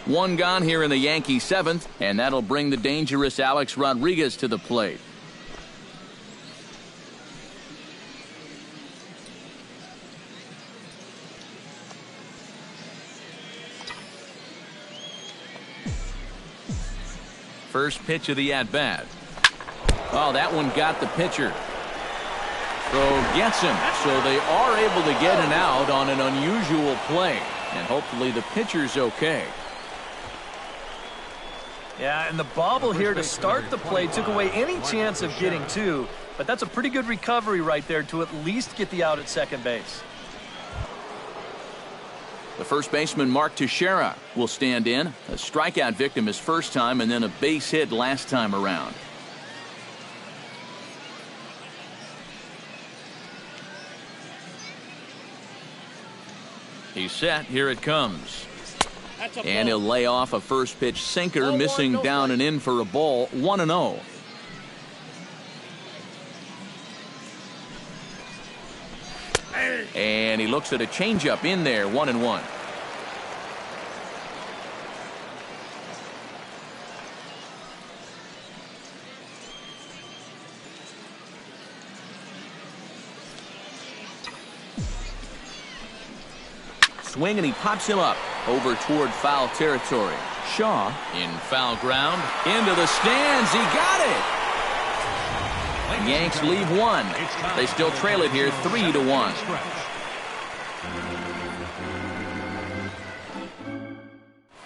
One gone here in the Yankee seventh, and that'll bring the dangerous Alex Rodriguez to the plate. First pitch of the at-bat. Oh, that one got the pitcher. Throw gets him, so they are able to get an out on an unusual play. And hopefully the pitcher's okay. Yeah, and the bobble here to start the play took away any chance of getting two. But that's a pretty good recovery right there to at least get the out at second base. The first baseman, Mark Teixeira, will stand in. A strikeout victim his first time and then a base hit last time around. He's set. Here it comes. And he'll lay off a first pitch sinker, missing down and in for a ball. 1-0. And he looks at a changeup in there. 1-1. Swing, and he pops him up over toward foul territory. Shaw in foul ground, into the stands. He got it. Yanks leave one. They still trail it here 3-1.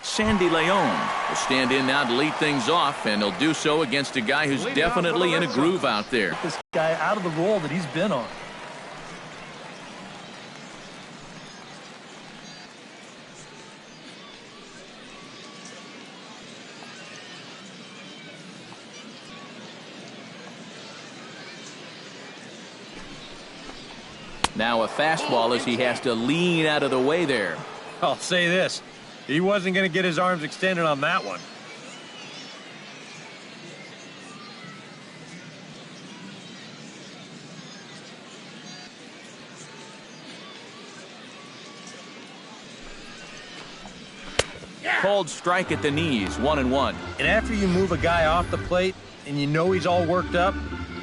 Sandy Leon will stand in now to lead things off, and he'll do so against a guy who's definitely in a groove out there. This guy out of the role that he's been on. Now a fastball as he has to lean out of the way there. I'll say this. He wasn't going to get his arms extended on that one. Called strike at the knees. 1-1. And after you move a guy off the plate and you know he's all worked up,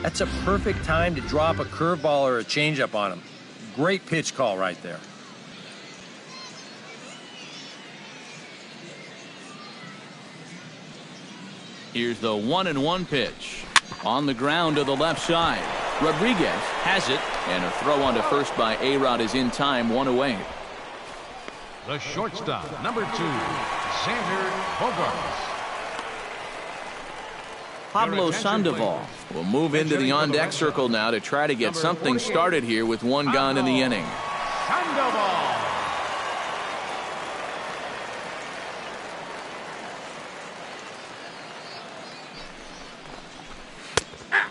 that's a perfect time to drop a curveball or a changeup on him. Great pitch call right there. Here's the 1-1 pitch. On the ground to the left side. Rodriguez has it, and a throw on to first by A-Rod is in time. 1 away. The shortstop, number 2, Xander Bogaerts. Pablo Sandoval will move into the on-deck circle now to try to get something started here with one gone in the inning. Sandoval.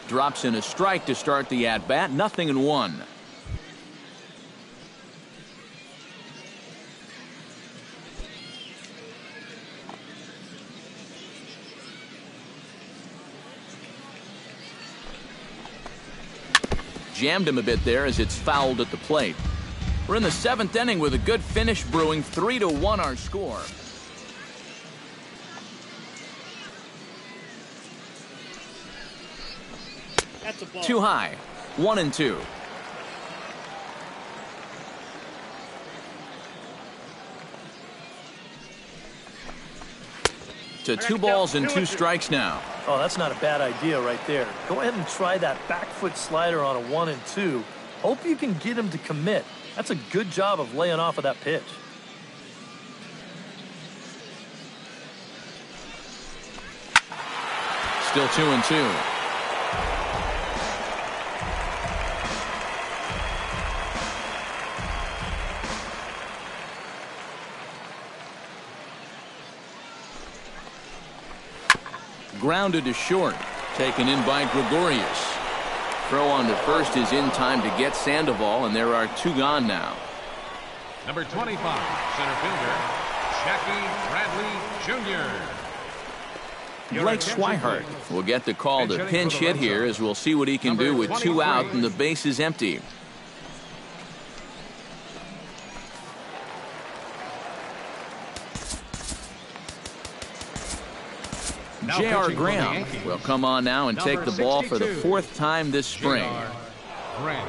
Drops in a strike to start the at-bat. 0-1. Jammed him a bit there as it's fouled at the plate. We're in the 7th inning with a good finish brewing. 3-1 our score. That's a ball. Too high. 1-2. To 2 balls and 2 strikes now. Oh, that's not a bad idea right there. Go ahead and try that back foot slider on a 1-2. Hope you can get him to commit. That's a good job of laying off of that pitch. Still 2-2. Grounded to short. Taken in by Gregorius. Throw on to first is in time to get Sandoval, and there are 2 gone now. Number 25, center fielder, Jackie Bradley Jr. Blake Swihart will get the call to pinch hit here, as we'll see what he can do with 2 out and the base is empty. J.R. Graham will come on now and take the ball for the fourth time this spring. J.R. Graham.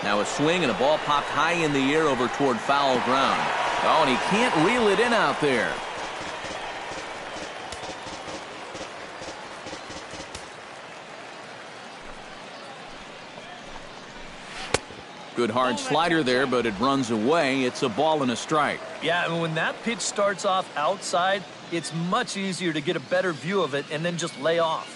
Now a swing and a ball popped high in the air over toward foul ground. Oh, and he can't reel it in out there. Good hard slider there, but it runs away. It's a ball and a strike. Yeah, and when that pitch starts off outside, it's much easier to get a better view of it and then just lay off.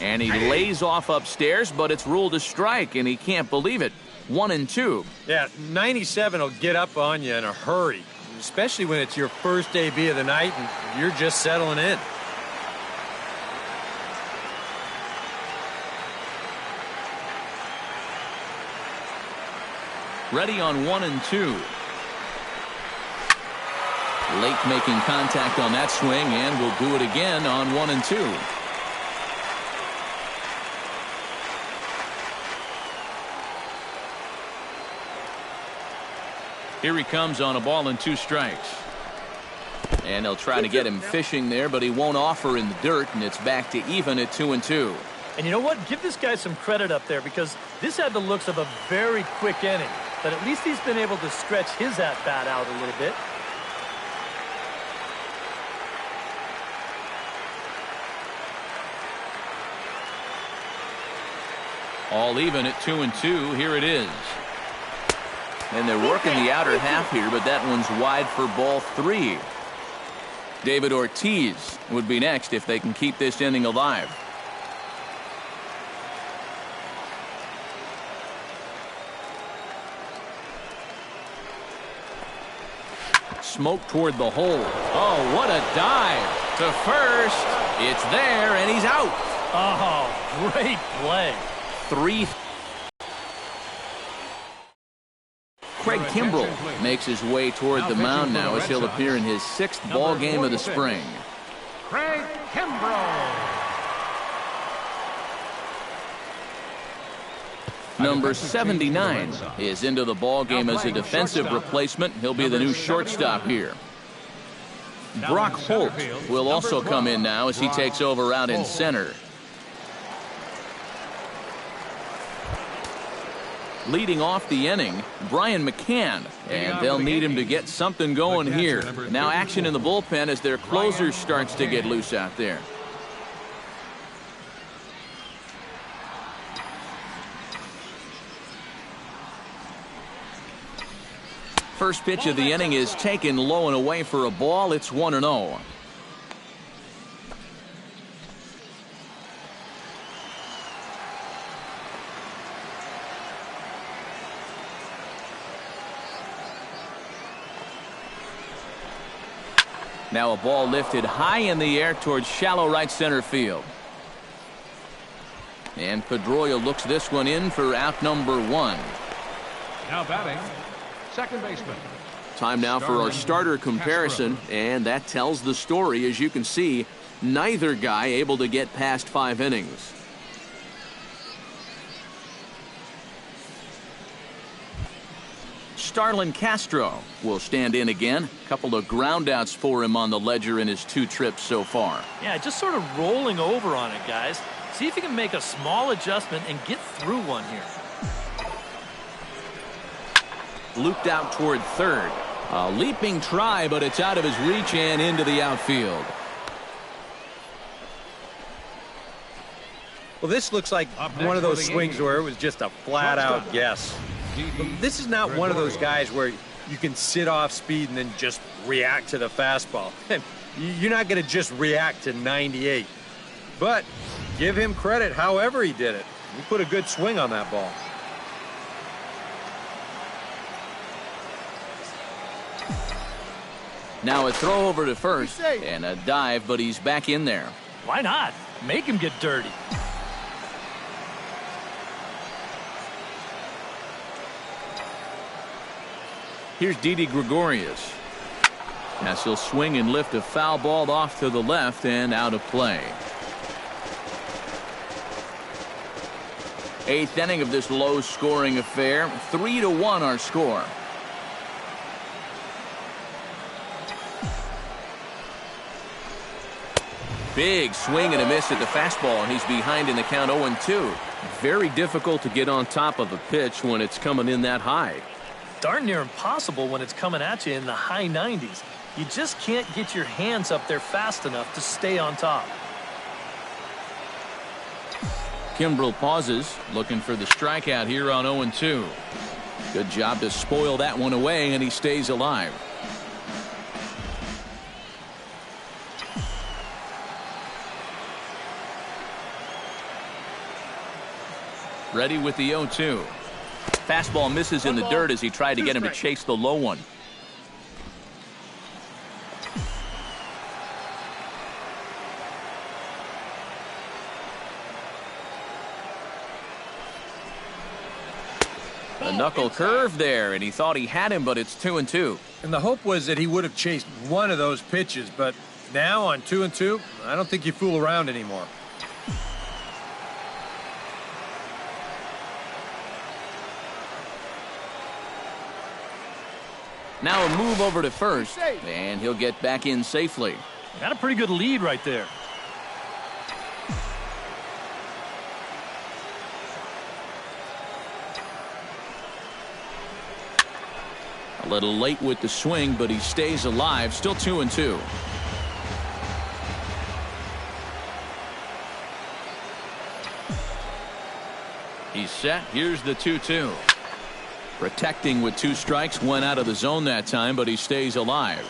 And he lays off upstairs, but it's ruled a strike, and he can't believe it. 1-2. Yeah, 97 will get up on you in a hurry, especially when it's your first AB of the night and you're just settling in. Ready on 1-2. Lake making contact on that swing, and will do it again on 1-2. Here he comes on a ball and 2 strikes. And they'll try to get him fishing there, but he won't offer in the dirt, and it's back to even at 2-2. And you know what? Give this guy some credit up there, because this had the looks of a very quick inning. But at least he's been able to stretch his at-bat out a little bit. All even at 2-2. Here it is. And they're working the outer half here, but that one's wide for ball 3. David Ortiz would be next if they can keep this inning alive. Smoke toward the hole. Oh, what a dive to first. It's there, and he's out. Oh, great play. 3. Craig Kimbrell makes his way toward the mound now as he'll appear in his 6th ball game of the spring. Craig Kimbrell. Number 79 is into the ball game as a defensive replacement. He'll be the new shortstop here. Brock Holt will also come in now as he takes over out in center. Leading off the inning, Brian McCann, and they'll need him to get something going here. Now action in the bullpen as their closer starts to get loose out there. First pitch of the inning is taken low and away for a ball. It's 1-0. Now a ball lifted high in the air towards shallow right center field. And Pedroia looks this one in for out number 1. Now batting, second baseman. Time now for our starter comparison, and that tells the story. As you can see, neither guy able to get past 5 innings. Starlin Castro will stand in again. A couple of groundouts for him on the ledger in his 2 trips so far. Yeah, just sort of rolling over on it, guys. See if you can make a small adjustment and get through one here. Looped out toward third. A leaping try, but it's out of his reach and into the outfield. Well, this looks like one of those swings where it was just a flat-out guess. This is not one of those guys where you can sit off speed and then just react to the fastball. You're not going to just react to 98. But give him credit however he did it. He put a good swing on that ball. Now a throw over to first and a dive, but he's back in there. Why not? Make him get dirty. Here's Didi Gregorius. As he'll swing and lift a foul ball off to the left and out of play. 8th inning of this low-scoring affair. 3-1 our score. Big swing and a miss at the fastball, and he's behind in the count 0-2. Very difficult to get on top of a pitch when it's coming in that high. Darn near impossible when it's coming at you in the high 90s. You just can't get your hands up there fast enough to stay on top. Kimbrel pauses, looking for the strikeout here on 0-2. Good job to spoil that one away, and he stays alive. Ready with the 0-2. Fastball misses in the dirt as he tried to get him to chase the low one. A knuckle curve there, and he thought he had him, but it's 2-2. And the hope was that he would have chased one of those pitches, but now on 2-2, I don't think you fool around anymore. Now a move over to first, and he'll get back in safely. Got a pretty good lead right there. A little late with the swing, but he stays alive. Still 2-2. He's set. Here's the 2-2. Protecting with 2 strikes, went out of the zone that time, but he stays alive.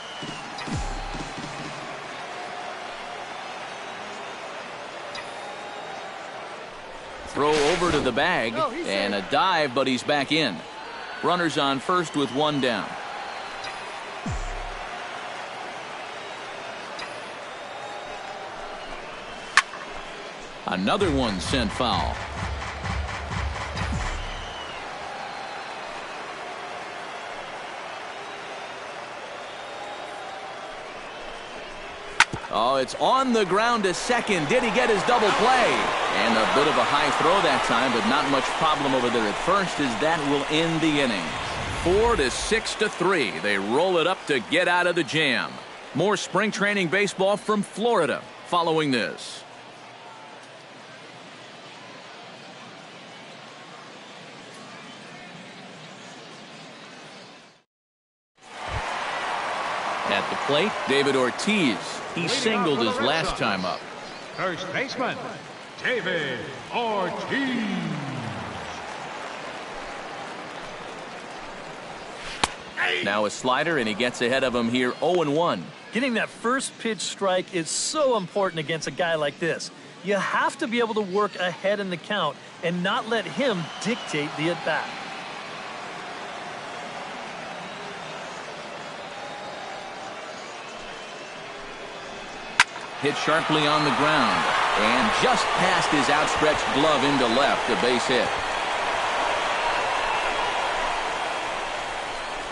Throw over to the bag, and a dive, but he's back in. Runners on first with 1 down. Another one sent foul. Oh, it's on the ground to second. Did he get his double play? And a bit of a high throw that time, but not much problem over there at first, as that will end the inning. 4-6-3. They roll it up to get out of the jam. More spring training baseball from Florida following this. At the plate, David Ortiz. He singled his last time up. First baseman, David Ortiz. Now a slider, and he gets ahead of him here 0-1. Getting that first pitch strike is so important against a guy like this. You have to be able to work ahead in the count and not let him dictate the at-bat. Hit sharply on the ground, and just past his outstretched glove into left, a base hit.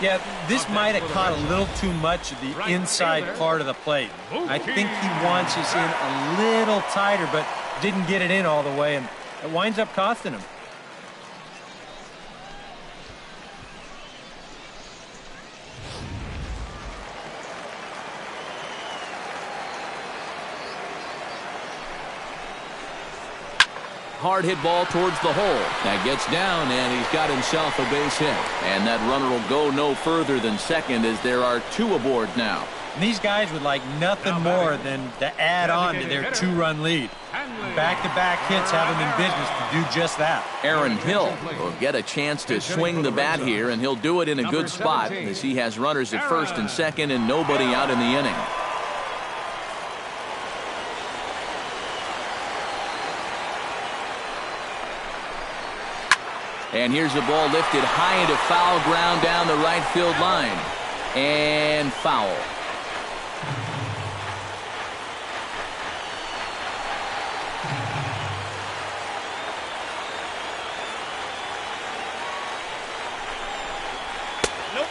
Yeah, this might have caught a little too much of the inside part of the plate. I think he wants us in a little tighter, but didn't get it in all the way, and it winds up costing him. Hard hit ball towards the hole. That gets down, and he's got himself a base hit. And that runner will go no further than second, as there are 2 aboard now. And these guys would like nothing more than to add on to their 2-run lead. Back-to-back hits have him in business to do just that. Aaron Hill will get a chance to swing the bat here, and he'll do it in a good spot as he has runners at first and second and nobody out in the inning. And here's a ball lifted high into foul ground down the right field line. And foul.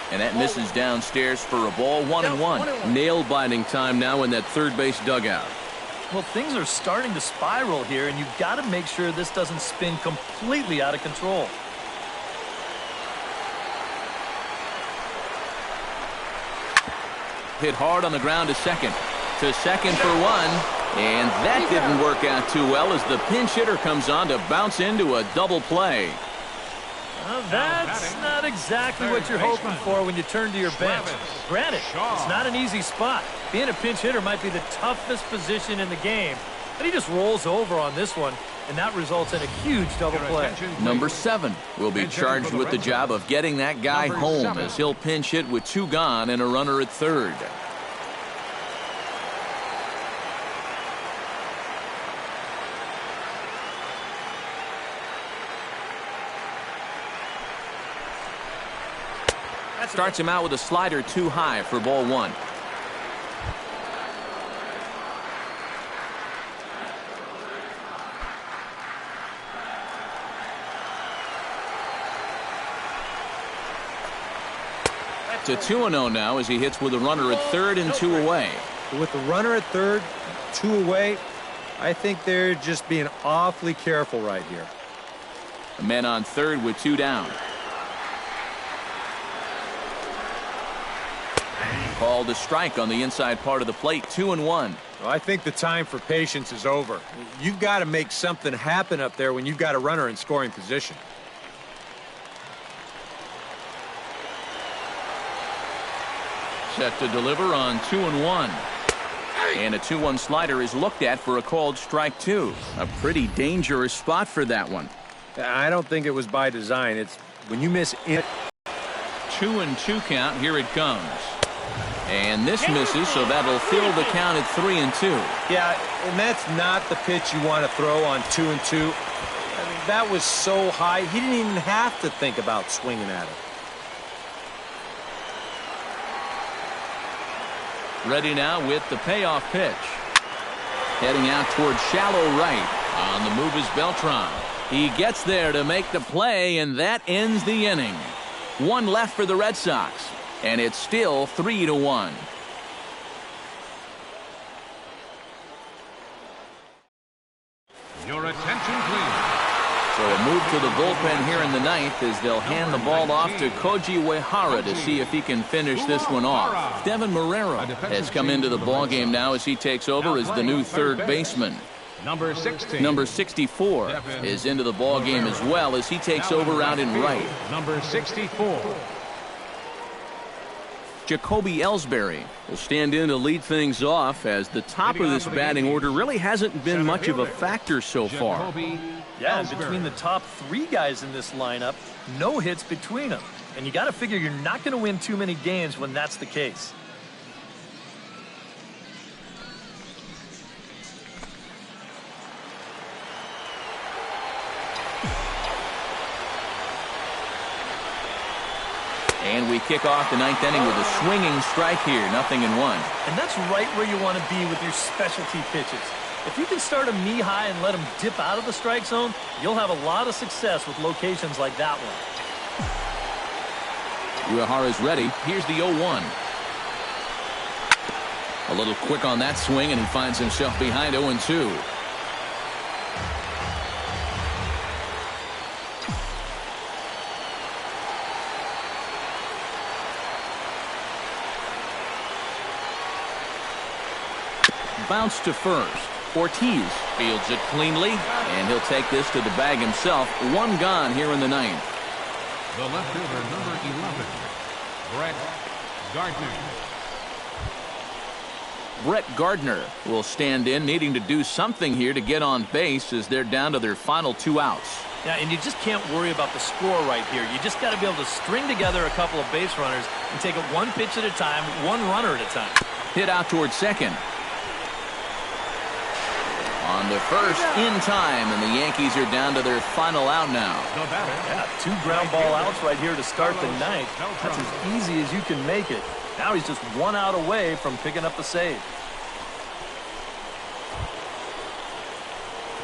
And that misses downstairs for a ball. 1-1. Nail-biting time now in that third base dugout. Well, things are starting to spiral here, and you've got to make sure this doesn't spin completely out of control. Hit hard on the ground to second. To second for one. And that didn't work out too well as the pinch hitter comes on to bounce into a double play. Well, that's not exactly what you're hoping for when you turn to your bench. Granted, it's not an easy spot. Being a pinch hitter might be the toughest position in the game, but he just rolls over on this one, and that results in a huge double play. Number 7 will be charged with the job of getting that guy home as he'll pinch hit with 2 gone and a runner at third. Starts him out with a slider too high for ball 1. To 2-0 now as he hits with a runner at third and 2 away. With the runner at third, 2 away, I think they're just being awfully careful right here. A man on third with 2 down. Called a strike on the inside part of the plate. 2-1. Well, I think the time for patience is over. You've got to make something happen up there when you've got a runner in scoring position. Set to deliver on 2-1. And a 2-1 slider is looked at for a called strike 2. A pretty dangerous spot for that one. I don't think it was by design. It's when you miss it. 2-2 count. Here it comes. And this misses, so that'll fill the count at 3-2. Yeah, and that's not the pitch you want to throw on 2-2. I mean, that was so high, he didn't even have to think about swinging at it. Ready now with the payoff pitch. Heading out towards shallow right. On the move is Beltran. He gets there to make the play, and that ends the inning. 1 left for the Red Sox. And it's still 3-1. Your attention, please. So a move to the bullpen here in the 9th as they'll hand the ball off to Koji Uehara to see if he can finish this one off. Devin Marrero has come into the ballgame now as he takes over as the new third baseman. Number 16. Number 64 is into the ballgame as well as he takes over out in right. Number 64. Jacoby Ellsbury will stand in to lead things off as the top of this batting order really hasn't been much of a factor so far. Yeah, and between the top 3 guys in this lineup, no hits between them. And you got to figure you're not going to win too many games when that's the case. And we kick off the 9th inning with a swinging strike here, 0-1. And that's right where you want to be with your specialty pitches. If you can start them knee-high and let them dip out of the strike zone, you'll have a lot of success with locations like that one. Uehara's ready. Here's the 0-1. A little quick on that swing, and he finds himself behind 0-2. Bounce to first. Ortiz fields it cleanly, and he'll take this to the bag himself. 1 gone here in the 9th. The left fielder, number 11, Brett Gardner. Brett Gardner will stand in, needing to do something here to get on base as they're down to their final 2 outs. Yeah, and you just can't worry about the score right here. You just got to be able to string together a couple of base runners and take it one pitch at a time, one runner at a time. Hit out towards second. On the first, in time, and the Yankees are down to their final out now. Yeah, 2 ground ball outs right here to start the ninth. That's as easy as you can make it. Now he's just 1 out away from picking up the save.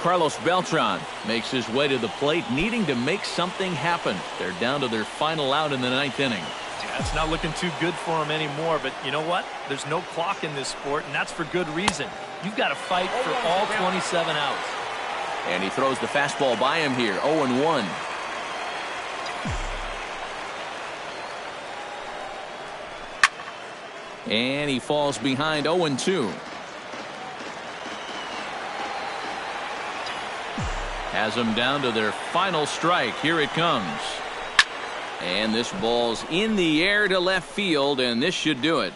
Carlos Beltran makes his way to the plate, needing to make something happen. They're down to their final out in the 9th inning. Yeah, it's not looking too good for him anymore, but you know what? There's no clock in this sport, and that's for good reason. You've got to fight for all 27 outs. And he throws the fastball by him here, 0-1. And he falls behind 0-2. Has them down to their final strike. Here it comes. And this ball's in the air to left field, and this should do it.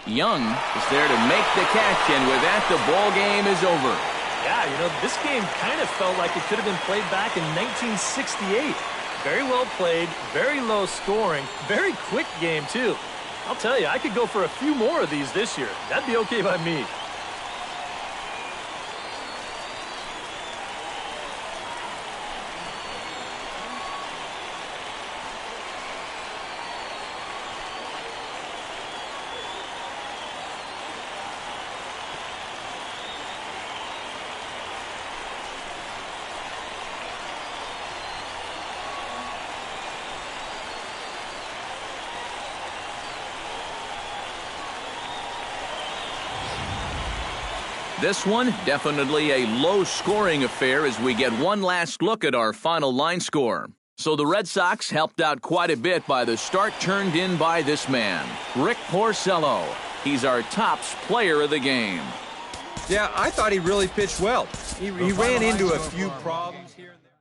Young is there to make the catch, and with that, the ball game is over. Yeah, you know, this game kind of felt like it could have been played back in 1968. Very well played, very low scoring, very quick game, too. I'll tell you, I could go for a few more of these this year. That'd be okay by me. This one, definitely a low-scoring affair as we get one last look at our final line score. So the Red Sox helped out quite a bit by the start turned in by this man, Rick Porcello. He's our tops player of the game. Yeah, I thought he really pitched well. He ran into a few problems here and there.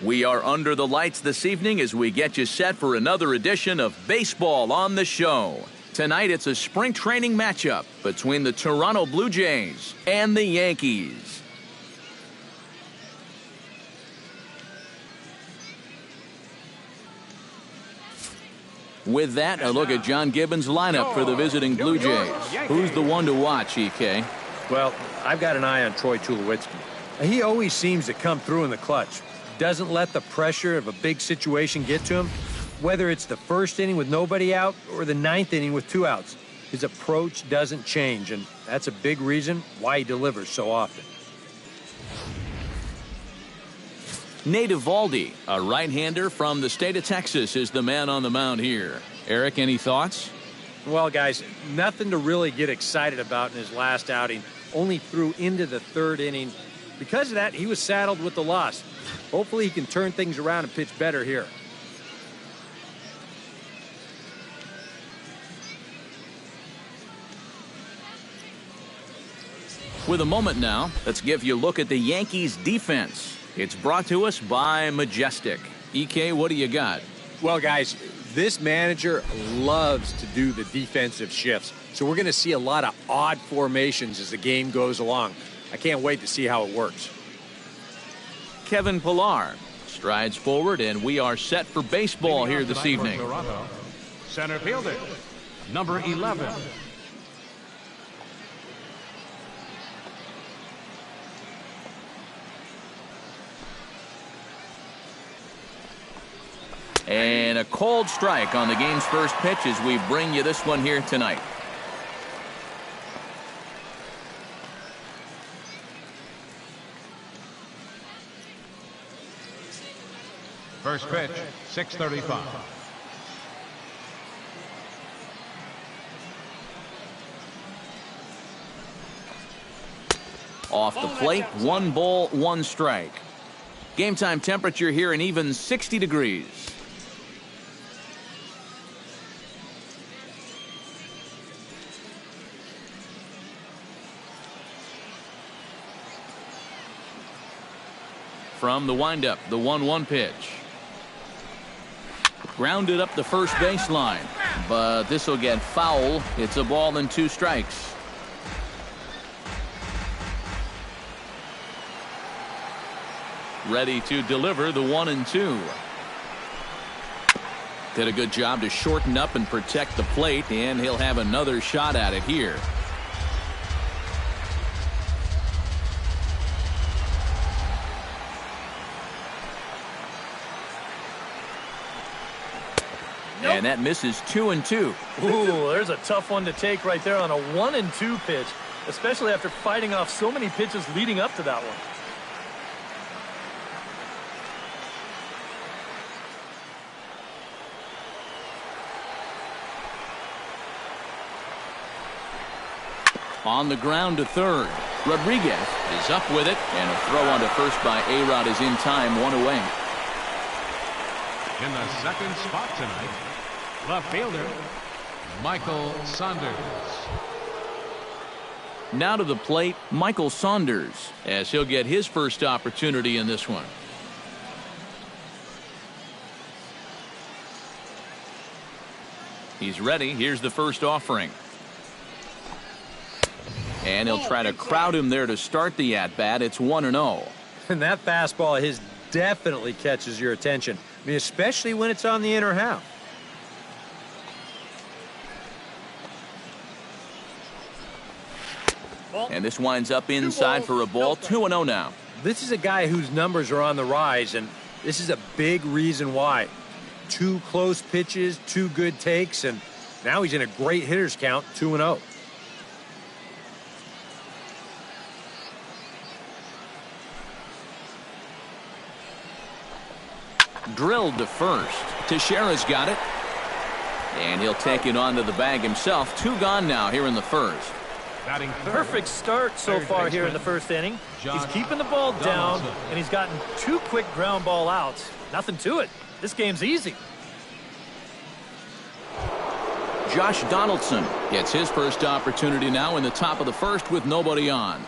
We are under the lights this evening as we get you set for another edition of Baseball on the Show. Tonight it's a spring training matchup between the Toronto Blue Jays and the Yankees. With that, a look at John Gibbons' lineup for the visiting Blue Jays. Who's the one to watch, EK? Well, I've got an eye on Troy Tulowitzki. He always seems to come through in the clutch. Doesn't let the pressure of a big situation get to him, whether it's the first inning with nobody out or the 9th inning with 2 outs. His approach doesn't change, and that's a big reason why he delivers so often. Nate Eovaldi, a right-hander from the state of Texas, is the man on the mound here. Eric, any thoughts? Well, guys, nothing to really get excited about in his last outing. Only threw into the 3rd inning. Because of that, he was saddled with the loss. Hopefully he can turn things around and pitch better here. With a moment now, let's give you a look at the Yankees' defense. It's brought to us by Majestic. EK, what do you got? Well, guys, this manager loves to do the defensive shifts. So we're going to see a lot of odd formations as the game goes along. I can't wait to see how it works. Kevin Pillar strides forward, and we are set for baseball here this evening. Toronto, center fielder, number 11. a cold strike on the game's first pitch as we bring you this one here tonight. First pitch, 6:35. Off the plate, 1 ball, 1 strike. Game time temperature here an even 60 degrees. From the windup, the 1-1 pitch. Grounded up the first baseline, but this will get foul. It's a ball and 2 strikes. Ready to deliver the 1-2. Did a good job to shorten up and protect the plate, and he'll have another shot at it here. And that misses 2-2. Ooh, there's a tough one to take right there on a 1-2 pitch, especially after fighting off so many pitches leading up to that one. On the ground to third. Rodriguez is up with it, and a throw on to first by A-Rod is in time, 1 away. In the second spot tonight, left fielder, Michael Saunders. Now to the plate, Michael Saunders, as he'll get his first opportunity in this one. He's ready. Here's the first offering. And he'll try to crowd him there to start the at-bat. It's 1-0. And that fastball of his definitely catches your attention. I mean, especially when it's on the inner half. And this winds up inside for a ball. 2-0 now. This is a guy whose numbers are on the rise, and this is a big reason why. 2 close pitches, 2 good takes, and now he's in a great hitter's count, 2-0. Drilled to first. Teixeira's got it. And he'll take it onto the bag himself. 2 gone now here in the first. Perfect start so far here in the first inning. He's keeping the ball down, and he's gotten 2 quick ground ball outs. Nothing to it. This game's easy. Josh Donaldson gets his first opportunity now in the top of the first with nobody on.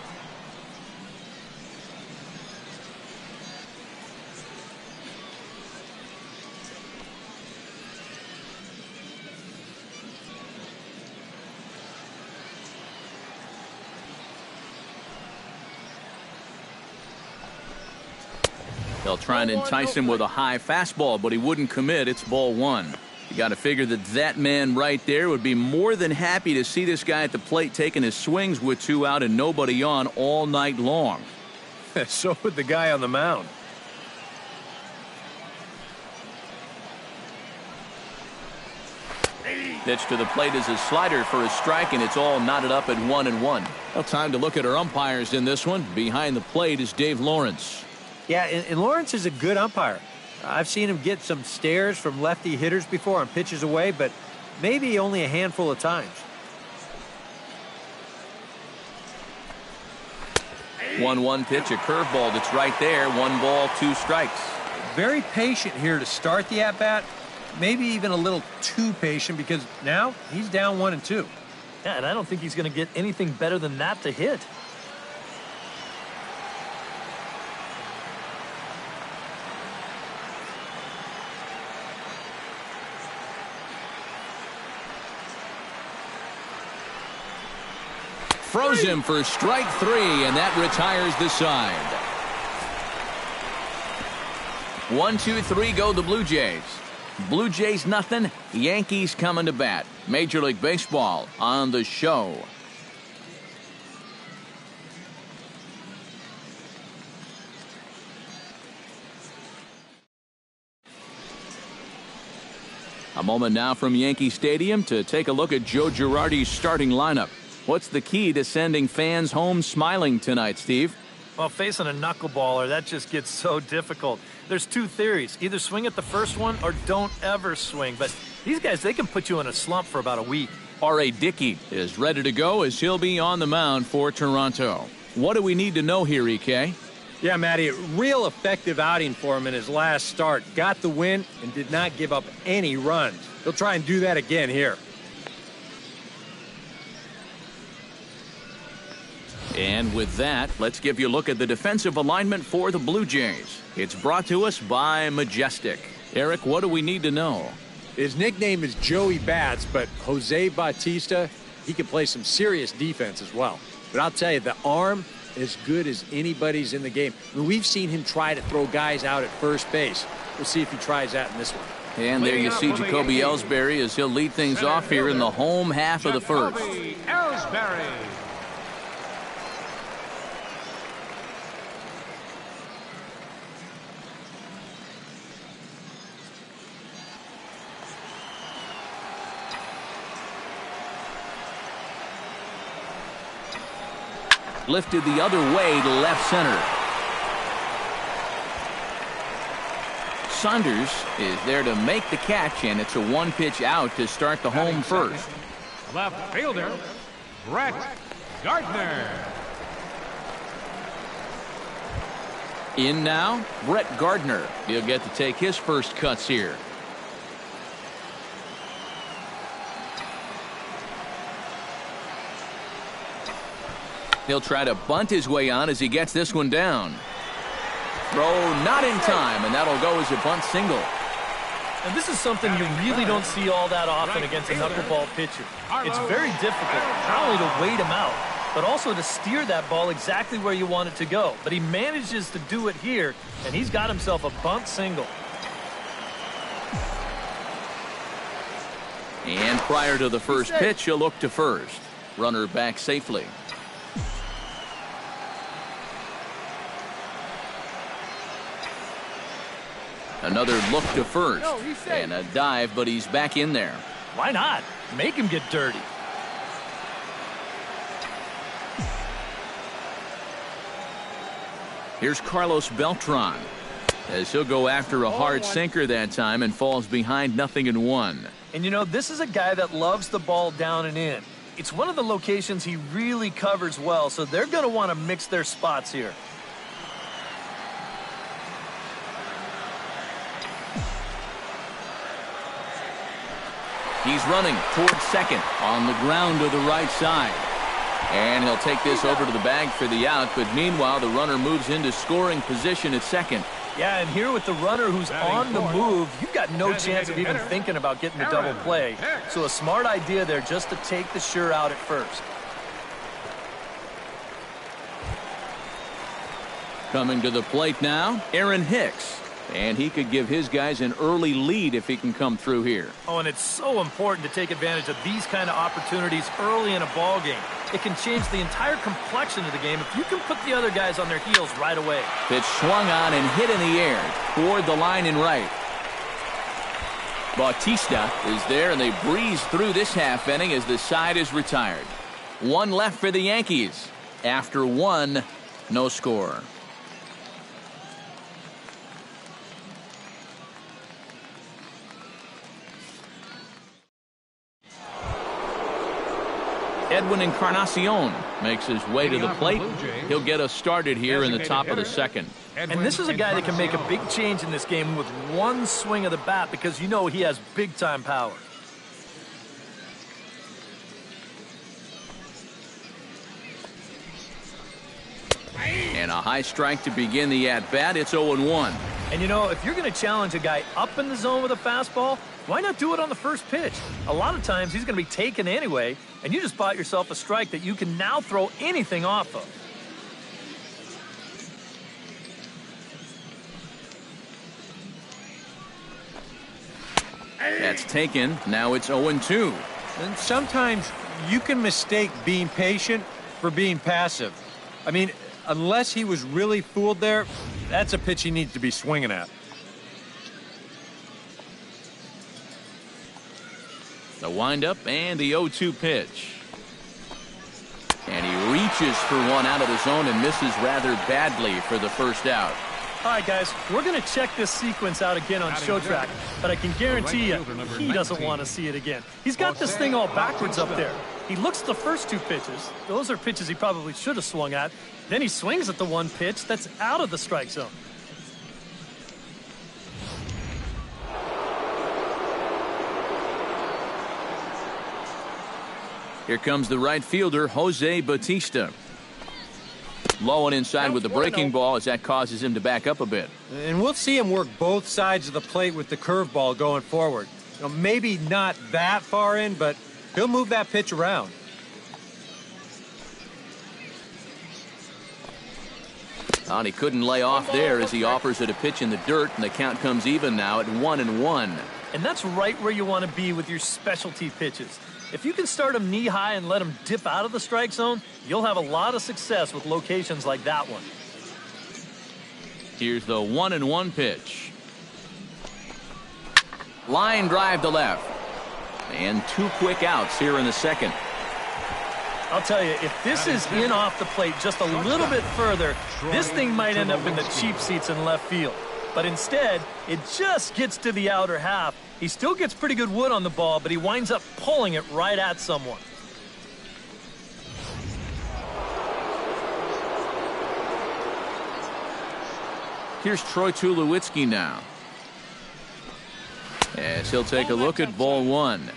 They'll try and entice him with a high fastball, but he wouldn't commit. It's ball 1. You got to figure that man right there would be more than happy to see this guy at the plate taking his swings with 2 out and nobody on all night long. So would the guy on the mound. Pitch to the plate is a slider for a strike, and it's all knotted up at 1-1. Well, time to look at our umpires in this one. Behind the plate is Dave Lawrence. Yeah, and Lawrence is a good umpire. I've seen him get some stares from lefty hitters before on pitches away, but maybe only a handful of times. 1-1 pitch, a curveball that's right there. 1 ball, 2 strikes. Very patient here to start the at-bat. Maybe even a little too patient because now he's down 1-2. Yeah, and I don't think he's going to get anything better than that to hit. Froze him for strike 3, and that retires the side. 1, 2, 3 go the Blue Jays. Blue Jays nothing, Yankees coming to bat. Major League Baseball on the show. A moment now from Yankee Stadium to take a look at Joe Girardi's starting lineup. What's the key to sending fans home smiling tonight, Steve? Well, facing a knuckleballer, that just gets so difficult. There's two theories. Either swing at the first one or don't ever swing. But these guys, they can put you in a slump for about a week. R.A. Dickey is ready to go as he'll be on the mound for Toronto. What do we need to know here, EK? Yeah, Matty, a real effective outing for him in his last start. Got the win and did not give up any runs. He'll try and do that again here. And with that, let's give you a look at the defensive alignment for the Blue Jays. It's brought to us by Majestic. Eric, what do we need to know? His nickname is Joey Bats, but Jose Bautista, he can play some serious defense as well. But I'll tell you, the arm, as good as anybody's in the game. I mean, we've seen him try to throw guys out at first base. We'll see if he tries that in this one. And there you see Jacoby Ellsbury as he'll lead things off here in the home half of the first. Ellsbury. Lifted the other way to left center. Saunders is there to make the catch, and it's a one-pitch out to start the home first. Left fielder, Brett Gardner. In now, Brett Gardner. He'll get to take his first cuts here. He'll try to bunt his way on as he gets this one down. Throw not in time, and that'll go as a bunt single. And this is something you really don't see all that often against a knuckleball pitcher. It's very difficult not only to wait him out, but also to steer that ball exactly where you want it to go. But he manages to do it here, and he's got himself a bunt single. And prior to the first pitch, he'll look to first. Runner back safely. Another look to first, and a dive, but he's back in there. Why not? Make him get dirty. Here's Carlos Beltran, as he'll go after a hard sinker that time and falls behind 0-1. And you know, this is a guy that loves the ball down and in. It's one of the locations he really covers well, so they're going to want to mix their spots here. He's running towards second on the ground to the right side. And he'll take this over to the bag for the out, but meanwhile the runner moves into scoring position at second. Yeah, and here with the runner who's on the move, you've got no chance of even thinking about getting the double play. So a smart idea there just to take the sure out at first. Coming to the plate now, Aaron Hicks. And he could give his guys an early lead if he can come through here. Oh, and it's so important to take advantage of these kind of opportunities early in a ball game. It can change the entire complexion of the game if you can put the other guys on their heels right away. Pitch swung on and hit in the air toward the line and right. Bautista is there, and they breeze through this half inning as the side is retired. One left for the Yankees. After one, no score. Edwin Encarnacion makes his way to the plate. He'll get us started here in the top of the second. And this is a guy that can make a big change in this game with one swing of the bat because you know he has big-time power. And a high strike to begin the at-bat. It's 0-1. And you know, if you're going to challenge a guy up in the zone with a fastball, why not do it on the first pitch? A lot of times he's going to be taken anyway, and you just bought yourself a strike that you can now throw anything off of. That's taken. Now it's 0-2. And sometimes you can mistake being patient for being passive. I mean, unless he was really fooled there, that's a pitch he needs to be swinging at. The windup and the 0-2 pitch. And he reaches for one out of the zone and misses rather badly for the first out. All right, guys, we're going to check this sequence out again on Show Track, but I can guarantee you he doesn't want to see it again. He's got this thing all backwards up there. He looks at the first two pitches. Those are pitches he probably should have swung at. Then he swings at the one pitch that's out of the strike zone. Here comes the right fielder, Jose Bautista. Low and inside with the breaking ball as that causes him to back up a bit. And we'll see him work both sides of the plate with the curveball going forward. You know, maybe not that far in, but he'll move that pitch around. And he couldn't lay off there as he offers it a pitch in the dirt, and the count comes even now at 1-1. And that's right where you want to be with your specialty pitches. If you can start them knee-high and let them dip out of the strike zone, you'll have a lot of success with locations like that one. Here's the 1-1 pitch. Line drive to left. And 2 quick outs here in the second. I'll tell you, if this is in off the plate just a little bit further, this thing might end up in the cheap seats in left field. But instead, it just gets to the outer half. He still gets pretty good wood on the ball, but he winds up pulling it right at someone. Here's Troy Tulowitzki now. As he'll take a look at ball one.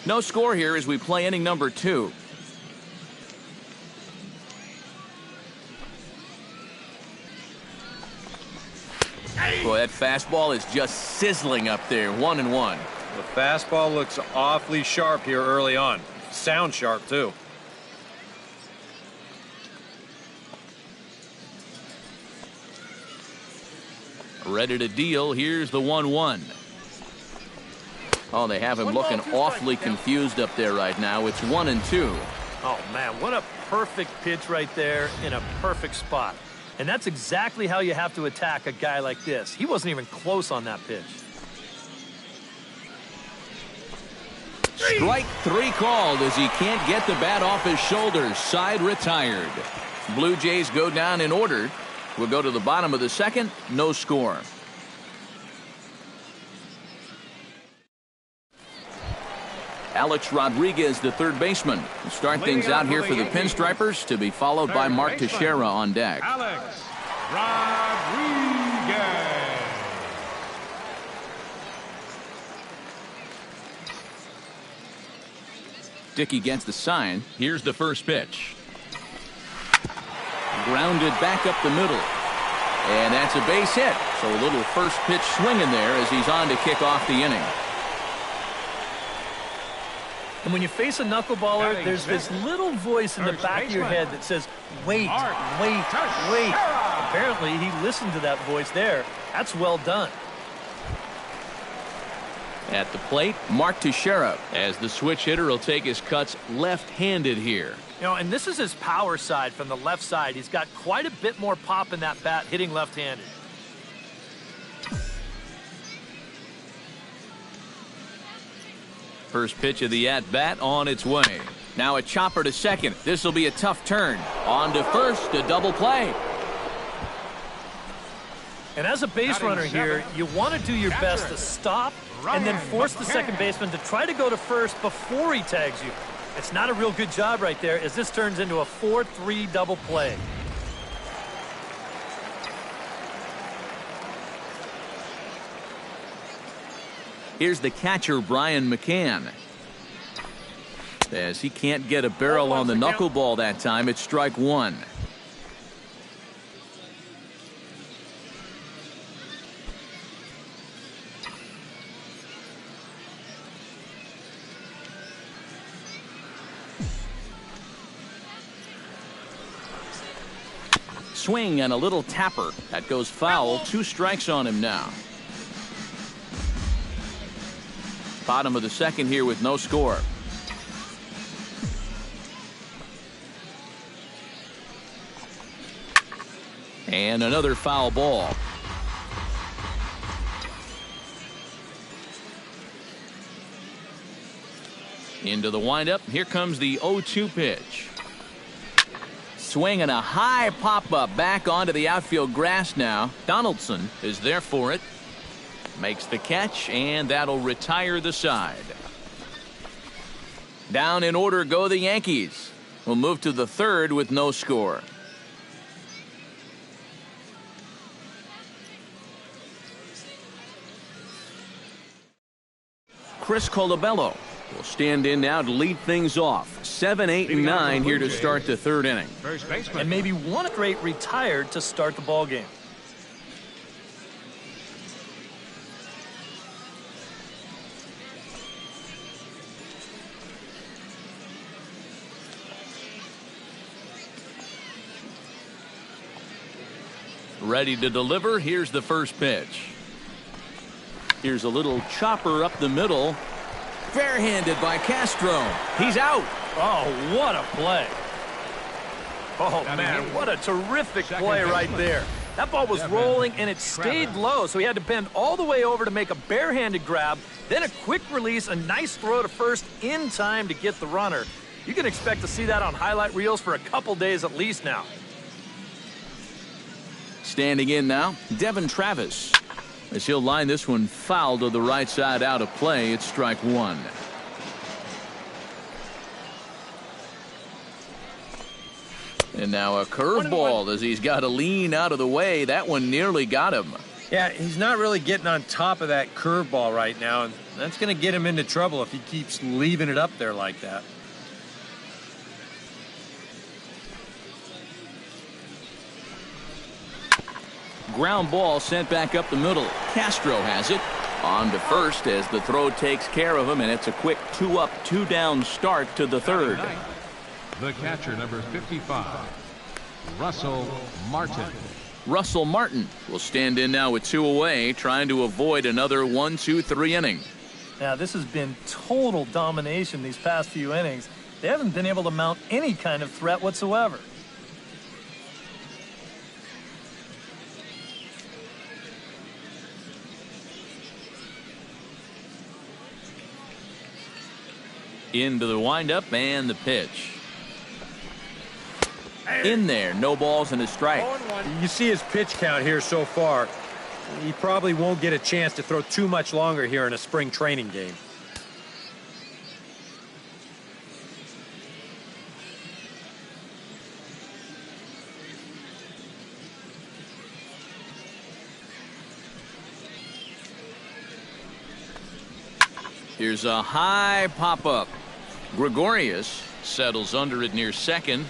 No score here as we play inning number 2. Boy, that fastball is just sizzling up there. 1-1. The fastball looks awfully sharp here early on. Sound sharp, too. Ready to deal. Here's the 1-1. Oh, they have him looking awfully confused up there right now. It's 1-2. Oh, man, what a perfect pitch right there in a perfect spot. And that's exactly how you have to attack a guy like this. He wasn't even close on that pitch. Strike 3 called as he can't get the bat off his shoulders. Side retired. Blue Jays go down in order. We'll go to the bottom of the second. No score. Alex Rodriguez, the third baseman. We'll start things out here for the Pinstripers, to be followed by Mark Teixeira on deck. Alex Rodriguez. Dickey gets the sign. Here's the first pitch. Grounded back up the middle. And that's a base hit. So a little first pitch swinging there as he's on to kick off the inning. And when you face a knuckleballer, there's this little voice in the back of your head that says, wait, wait, wait. Apparently, he listened to that voice there. That's well done. At the plate, Mark Teixeira, as the switch hitter will take his cuts left-handed here. You know, and this is his power side from the left side. He's got quite a bit more pop in that bat hitting left-handed. First pitch of the at-bat on its way. Now a chopper to second. This will be a tough turn. On to first, a double play. And as a base runner here, you want to do your best to stop and then force the second baseman to try to go to first before he tags you. It's not a real good job right there as this turns into a 4-3 double play. Here's the catcher, Brian McCann. As he can't get a barrel on the knuckleball that time, it's strike 1. Swing and a little tapper. That goes foul. 2 strikes on him now. Bottom of the second here with no score. And another foul ball. Into the windup. Here comes the 0-2 pitch. Swinging a high pop-up back onto the outfield grass now. Donaldson is there for it. Makes the catch, and that'll retire the side. Down in order go the Yankees. We'll move to the third with no score. Chris Colabello will stand in now to lead things off. 7, 8, and 9 here to start the third inning. And maybe one straight retired to start the ball game. Ready to deliver. Here's the first pitch. Here's a little chopper up the middle. Fair-handed by Castro. He's out. Oh, what a play. Oh, man, what a terrific play right there. That ball was rolling, and it stayed low, so he had to bend all the way over to make a barehanded grab, then a quick release, a nice throw to first in time to get the runner. You can expect to see that on highlight reels for a couple days at least now. Standing in now, Devin Travis. As he'll line this one foul to the right side out of play, it's strike one. And now a curveball as he's got to lean out of the way. That one nearly got him. Yeah, he's not really getting on top of that curveball right now, and that's going to get him into trouble if he keeps leaving it up there like that. Ground ball sent back up the middle. Castro has it. On to first as the throw takes care of him, and it's a quick 2-up, 2-down start to the third. The catcher, number 55, Russell Martin. Russell Martin will stand in now with 2 away, trying to avoid another 1-2-3 inning. Now, this has been total domination these past few innings. They haven't been able to mount any kind of threat whatsoever. Into the windup and the pitch. In there, no balls and a strike. You see his pitch count here so far. He probably won't get a chance to throw too much longer here in a spring training game. Here's a high pop-up. Gregorius settles under it near second,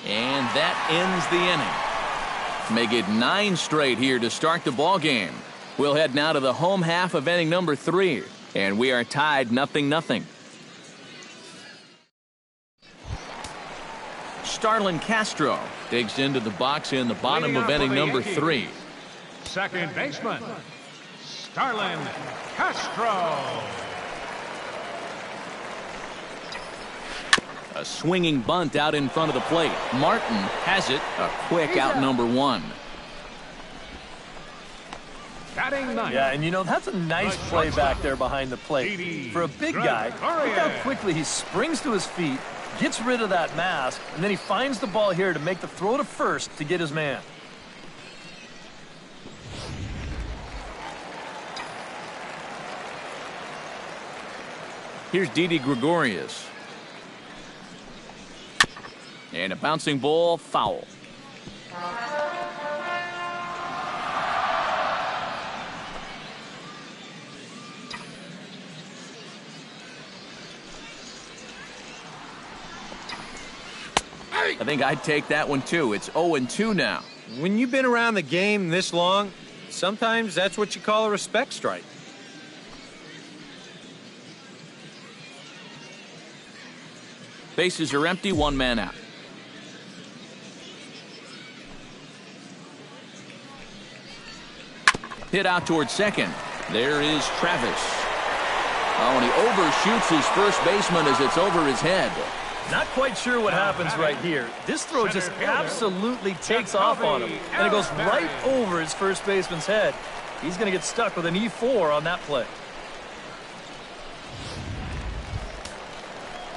and that ends the inning. Make it 9 straight here to start the ball game. We'll head now to the home half of inning number 3, and we are tied 0-0. Starlin Castro digs into the box in the bottom of inning number 3. Second baseman, Starlin Castro. A swinging bunt out in front of the plate. Martin has it. A quick out number 1. Batting ninth. Yeah, and you know, that's a nice play back there behind the plate. For a big guy, look how quickly he springs to his feet, gets rid of that mask, and then he finds the ball here to make the throw to first to get his man. Here's Didi Gregorius. And a bouncing ball, foul. I think I'd take that one too. It's 0-2 now. When you've been around the game this long, sometimes that's what you call a respect strike. Bases are empty, 1 man out. Hit out towards second. There is Travis. Oh, and he overshoots his first baseman as it's over his head. Not quite sure what happens right here. This throw just absolutely takes off on him, and it goes right over his first baseman's head. He's going to get stuck with an E4 on that play.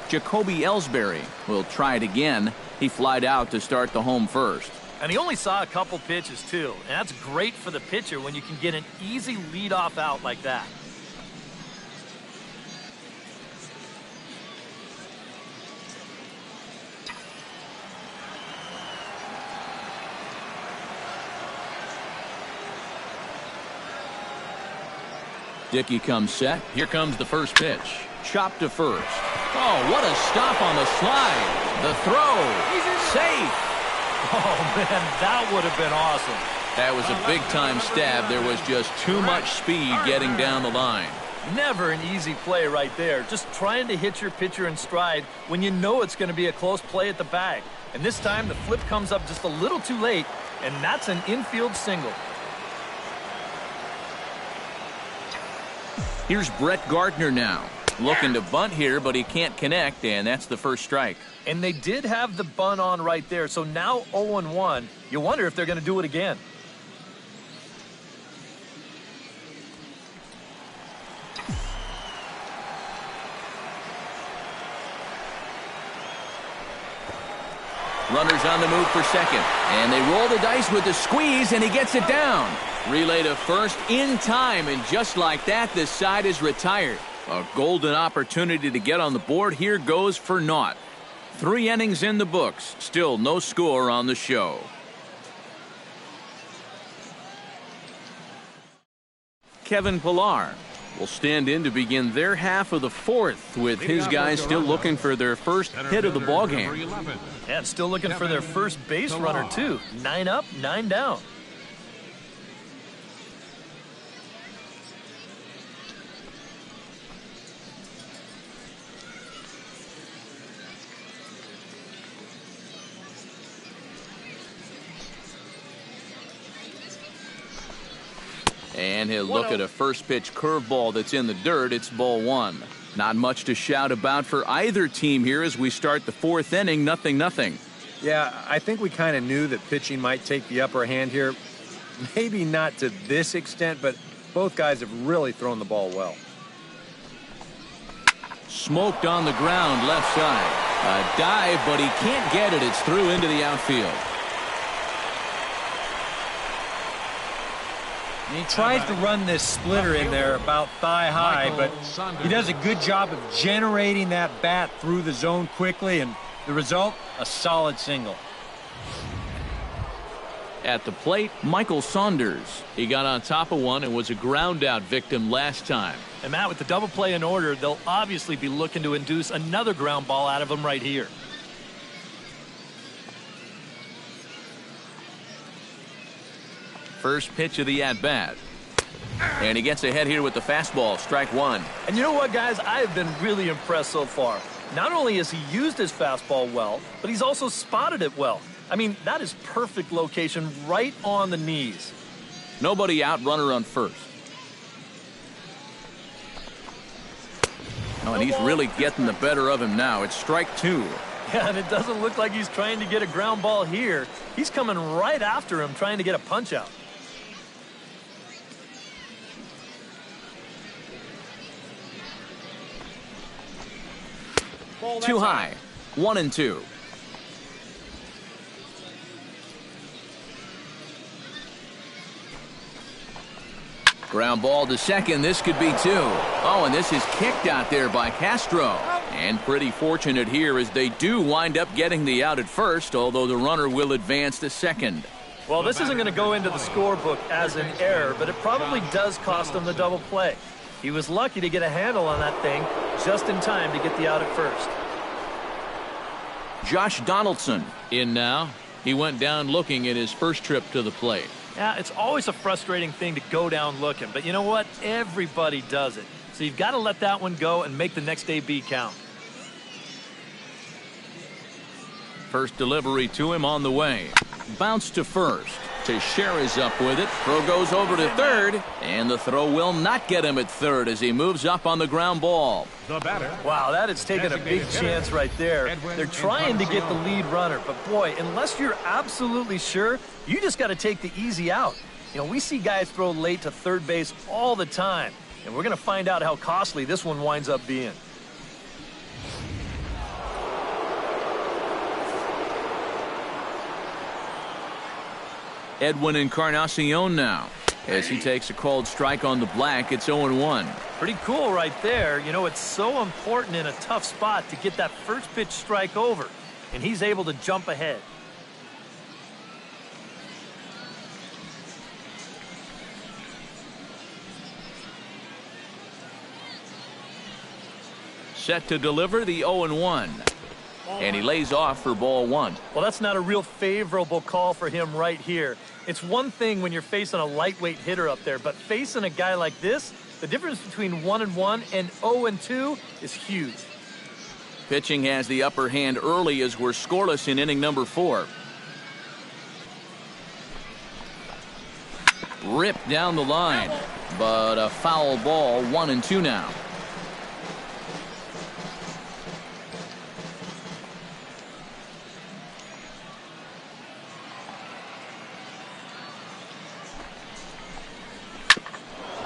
Jacoby Ellsbury will try it again. He flied out to start the home first. And he only saw a couple pitches, too. And that's great for the pitcher when you can get an easy leadoff out like that. Dickey comes set. Here comes the first pitch. Chopped to first. Oh, what a stop on the slide. The throw. Safe. Oh, man, that would have been awesome. That was a big-time stab. There was just too much speed getting down the line. Never an easy play right there. Just trying to hit your pitcher in stride when you know it's going to be a close play at the bag. And this time, the flip comes up just a little too late, and that's an infield single. Here's Brett Gardner now. Looking to bunt here, but he can't connect, and that's the first strike. And they did have the bunt on right there, so now 0-1. You wonder if they're going to do it again. Runners on the move for second, and they roll the dice with the squeeze, and he gets it down. Relay to first in time, and just like that, this side is retired. A golden opportunity to get on the board here goes for naught. 3 innings in the books, still no score on the show. Kevin Pillar will stand in to begin their half of the fourth, with his guys still looking for their first hit of the ballgame. And still looking for their first base runner, too. 9 up, 9 down. And he'll look at a first pitch curveball that's in the dirt. It's ball 1. Not much to shout about for either team here as we start the fourth inning. 0-0. Yeah, I think we kind of knew that pitching might take the upper hand here. Maybe not to this extent, but both guys have really thrown the ball well. Smoked on the ground left side. A dive, but he can't get it. It's through into the outfield. He tries to run this splitter in there about thigh high, but he does a good job of generating that bat through the zone quickly, and the result, a solid single. At the plate, Michael Saunders. He got on top of one and was a ground out victim last time. And Matt, with the double play in order, they'll obviously be looking to induce another ground ball out of him right here. First pitch of the at-bat. And he gets ahead here with the fastball, strike 1. And you know what, guys? I have been really impressed so far. Not only has he used his fastball well, but he's also spotted it well. I mean, that is perfect location right on the knees. Nobody out, runner on first. Oh, and he's really getting the better of him now. It's strike 2. Yeah, and it doesn't look like he's trying to get a ground ball here. He's coming right after him, trying to get a punch out. Too high. 1-2. Ground ball to second. This could be 2. Oh, and this is kicked out there by Castro. And pretty fortunate here as they do wind up getting the out at first, although the runner will advance to second. Well, this isn't going to go into the scorebook as an error, but it probably does cost him the double play. He was lucky to get a handle on that thing just in time to get the out at first. Josh Donaldson in now. He went down looking at his first trip to the plate. Yeah, it's always a frustrating thing to go down looking, but you know what? Everybody does it. So you've got to let that one go and make the next AB count. First delivery to him on the way. Bounce to first. Teixeira's up with it. Throw goes over to third, and the throw will not get him at third as he moves up on the ground ball. The batter. Wow, that is taking a big chance right there. They're trying to get the lead runner, but boy, unless you're absolutely sure, you just got to take the easy out. You know, we see guys throw late to third base all the time, and we're going to find out how costly this one winds up being. Edwin Encarnacion now as he takes a called strike on the black. It's 0-1. Pretty cool right there. You know, it's so important in a tough spot to get that first pitch strike over, and he's able to jump ahead. Set to deliver the 0-1. And he lays off for ball one. Well, that's not a real favorable call for him right here. It's one thing when you're facing a lightweight hitter up there, but facing a guy like this, the difference between 1-1 and 0-2 is huge. Pitching has the upper hand early as we're scoreless in inning number 4. Ripped down the line, but a foul ball, 1-2 now.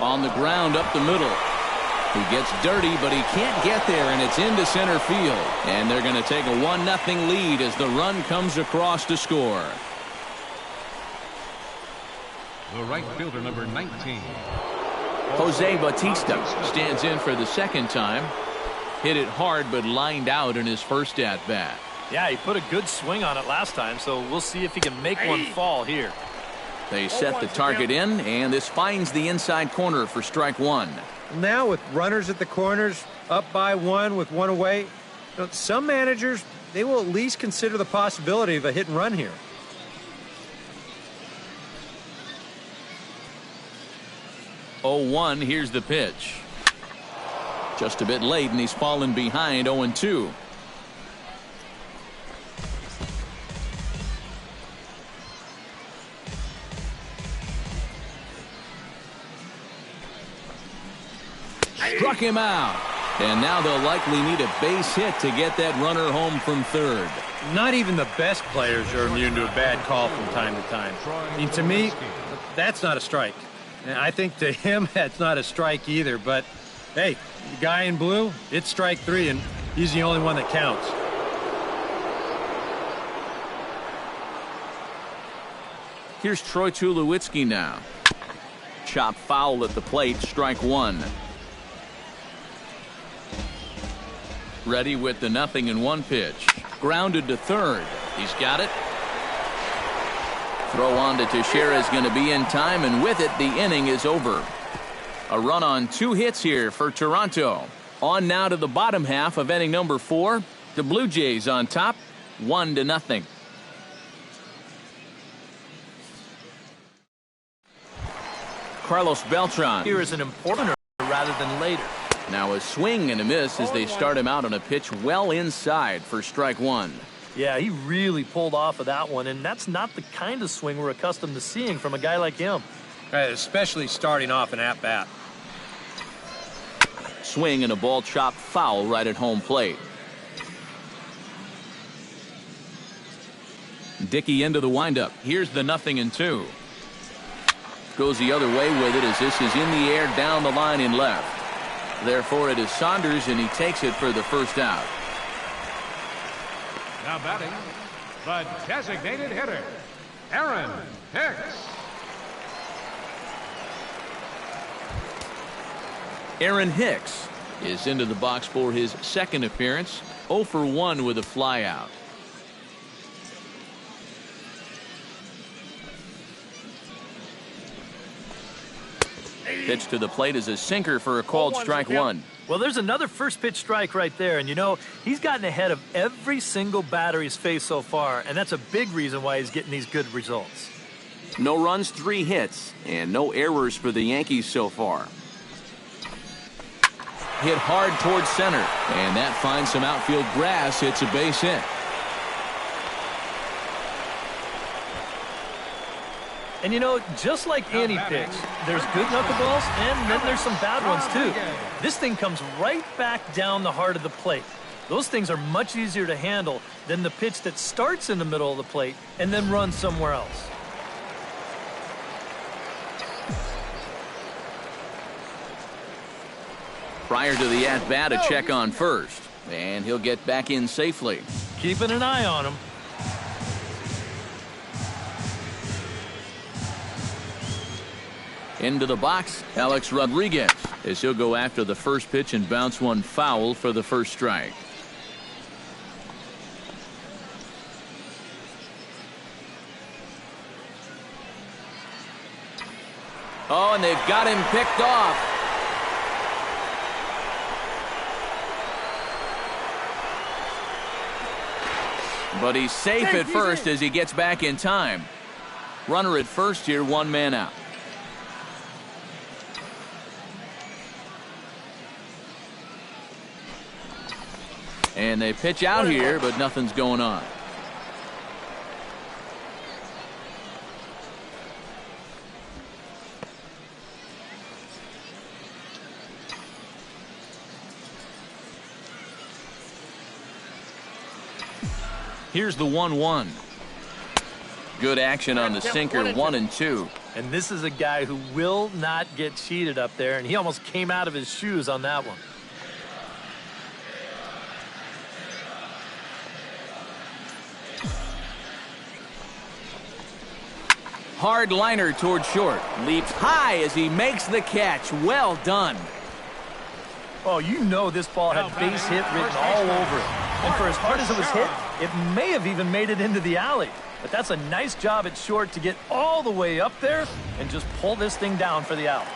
On the ground up the middle. He gets dirty, but he can't get there, and it's into center field. And they're going to take a 1-0 lead as the run comes across to score. The right fielder, number 19. Jose Bautista stands in for the second time. Hit it hard, but lined out in his first at-bat. Yeah, he put a good swing on it last time, so we'll see if he can make one fall here. They set the target in, and this finds the inside corner for strike one. Now with runners at the corners, up by one with one away, you know, some managers, they will at least consider the possibility of a hit and run here. Oh, 1, here's the pitch. Just a bit late, and he's fallen behind 0-2. Struck him out. And now they'll likely need a base hit to get that runner home from third. Not even the best players are immune to a bad call from time to time. I mean, to me, that's not a strike. And I think to him, that's not a strike either. But, hey, the guy in blue, it's strike 3, and he's the only one that counts. Here's Troy Tulowitzki now. Chop foul at the plate, strike 1. Ready with the 0-1 pitch. Grounded to third. He's got it. Throw on to Teixeira is going to be in time, and with it, the inning is over. A run on 2 hits here for Toronto. On now to the bottom half of inning number 4. The Blue Jays on top, 1-0. Carlos Beltran. Here is an important rather than later. Now a swing and a miss as they start him out on a pitch well inside for strike 1. Yeah, he really pulled off of that one, and that's not the kind of swing we're accustomed to seeing from a guy like him. Right, especially starting off an at-bat. Swing and a ball chopped foul right at home plate. Dickey into the windup. Here's the 0-2. Goes the other way with it as this is in the air down the line in left. Therefore, it is Saunders, and he takes it for the first out. Now batting, the designated hitter, Aaron Hicks. Aaron Hicks is into the box for his second appearance. 0 for 1 with a flyout. Pitch to the plate is a sinker for a called strike 1. Well, there's another first pitch strike right there, and you know, he's gotten ahead of every single batter he's faced so far, and that's a big reason why he's getting these good results. No runs, 3 hits, and no errors for the Yankees so far. Hit hard towards center, and that finds some outfield grass. It's a base hit. And you know, just like any pitch, there's good knuckleballs and then there's some bad ones too. This thing comes right back down the heart of the plate. Those things are much easier to handle than the pitch that starts in the middle of the plate and then runs somewhere else. Prior to the at-bat, a check on first. And he'll get back in safely. Keeping an eye on him. Into the box, Alex Rodriguez, as he'll go after the first pitch and bounce one foul for the first strike. Oh, and they've got him picked off. But he's safe at first as he gets back in time. Runner at first here, one man out. And they pitch out here, but nothing's going on. Here's the 1-1. Good action on the sinker, 1-2. And this is a guy who will not get cheated up there, and he almost came out of his shoes on that one. Hard liner toward short. Leaps high as he makes the catch. Well done. Oh, you know this ball had base hit written all over it. And for as hard as it was hit, it may have even made it into the alley. But that's a nice job at short to get all the way up there and just pull this thing down for the out.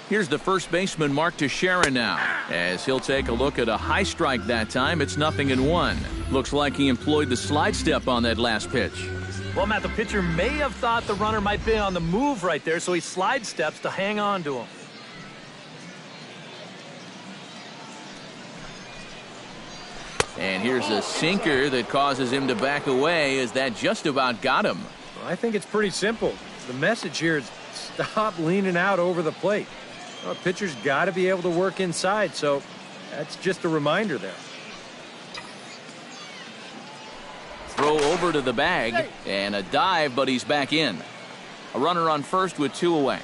Here's the first baseman, Mark Teixeira now. As he'll take a look at a high strike that time, it's 0-1. Looks like he employed the slide step on that last pitch. Well, Matt, the pitcher may have thought the runner might be on the move right there, so he slide steps to hang on to him. And here's a sinker that causes him to back away, as that just about got him. Well, I think it's pretty simple. The message here is stop leaning out over the plate. Well, pitcher's got to be able to work inside, so that's just a reminder there. Throw over to the bag, and a dive, but he's back in. A runner on first with 2 away.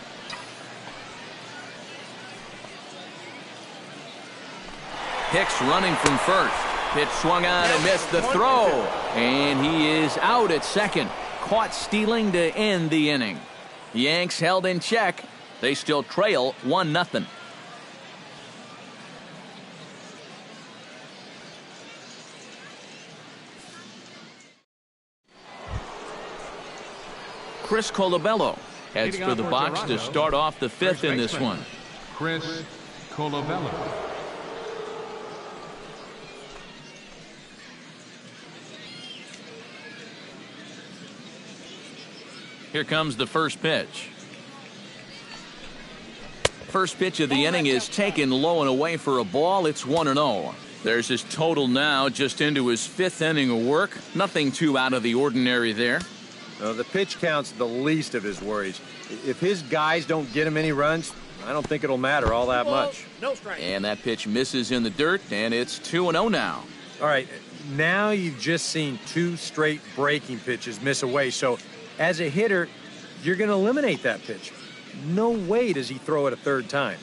Hicks running from first. Pitch swung on and missed the throw. And he is out at second. Caught stealing to end the inning. Yanks held in check. They still trail 1-0. Chris Colabello heads for the box to start off the 5th in this one. Chris Colabello. Here comes the first pitch. First pitch of the inning is taken low and away for a ball. It's 1-0. There's his total now, just into his 5th inning of work. Nothing too out of the ordinary there. The pitch count's the least of his worries. If his guys don't get him any runs, I don't think it'll matter all that much. No strike. And that pitch misses in the dirt, and it's 2-0 now. All right, now you've just seen 2 straight breaking pitches miss away, so as a hitter, you're going to eliminate that pitch. No way does he throw it a 3rd time.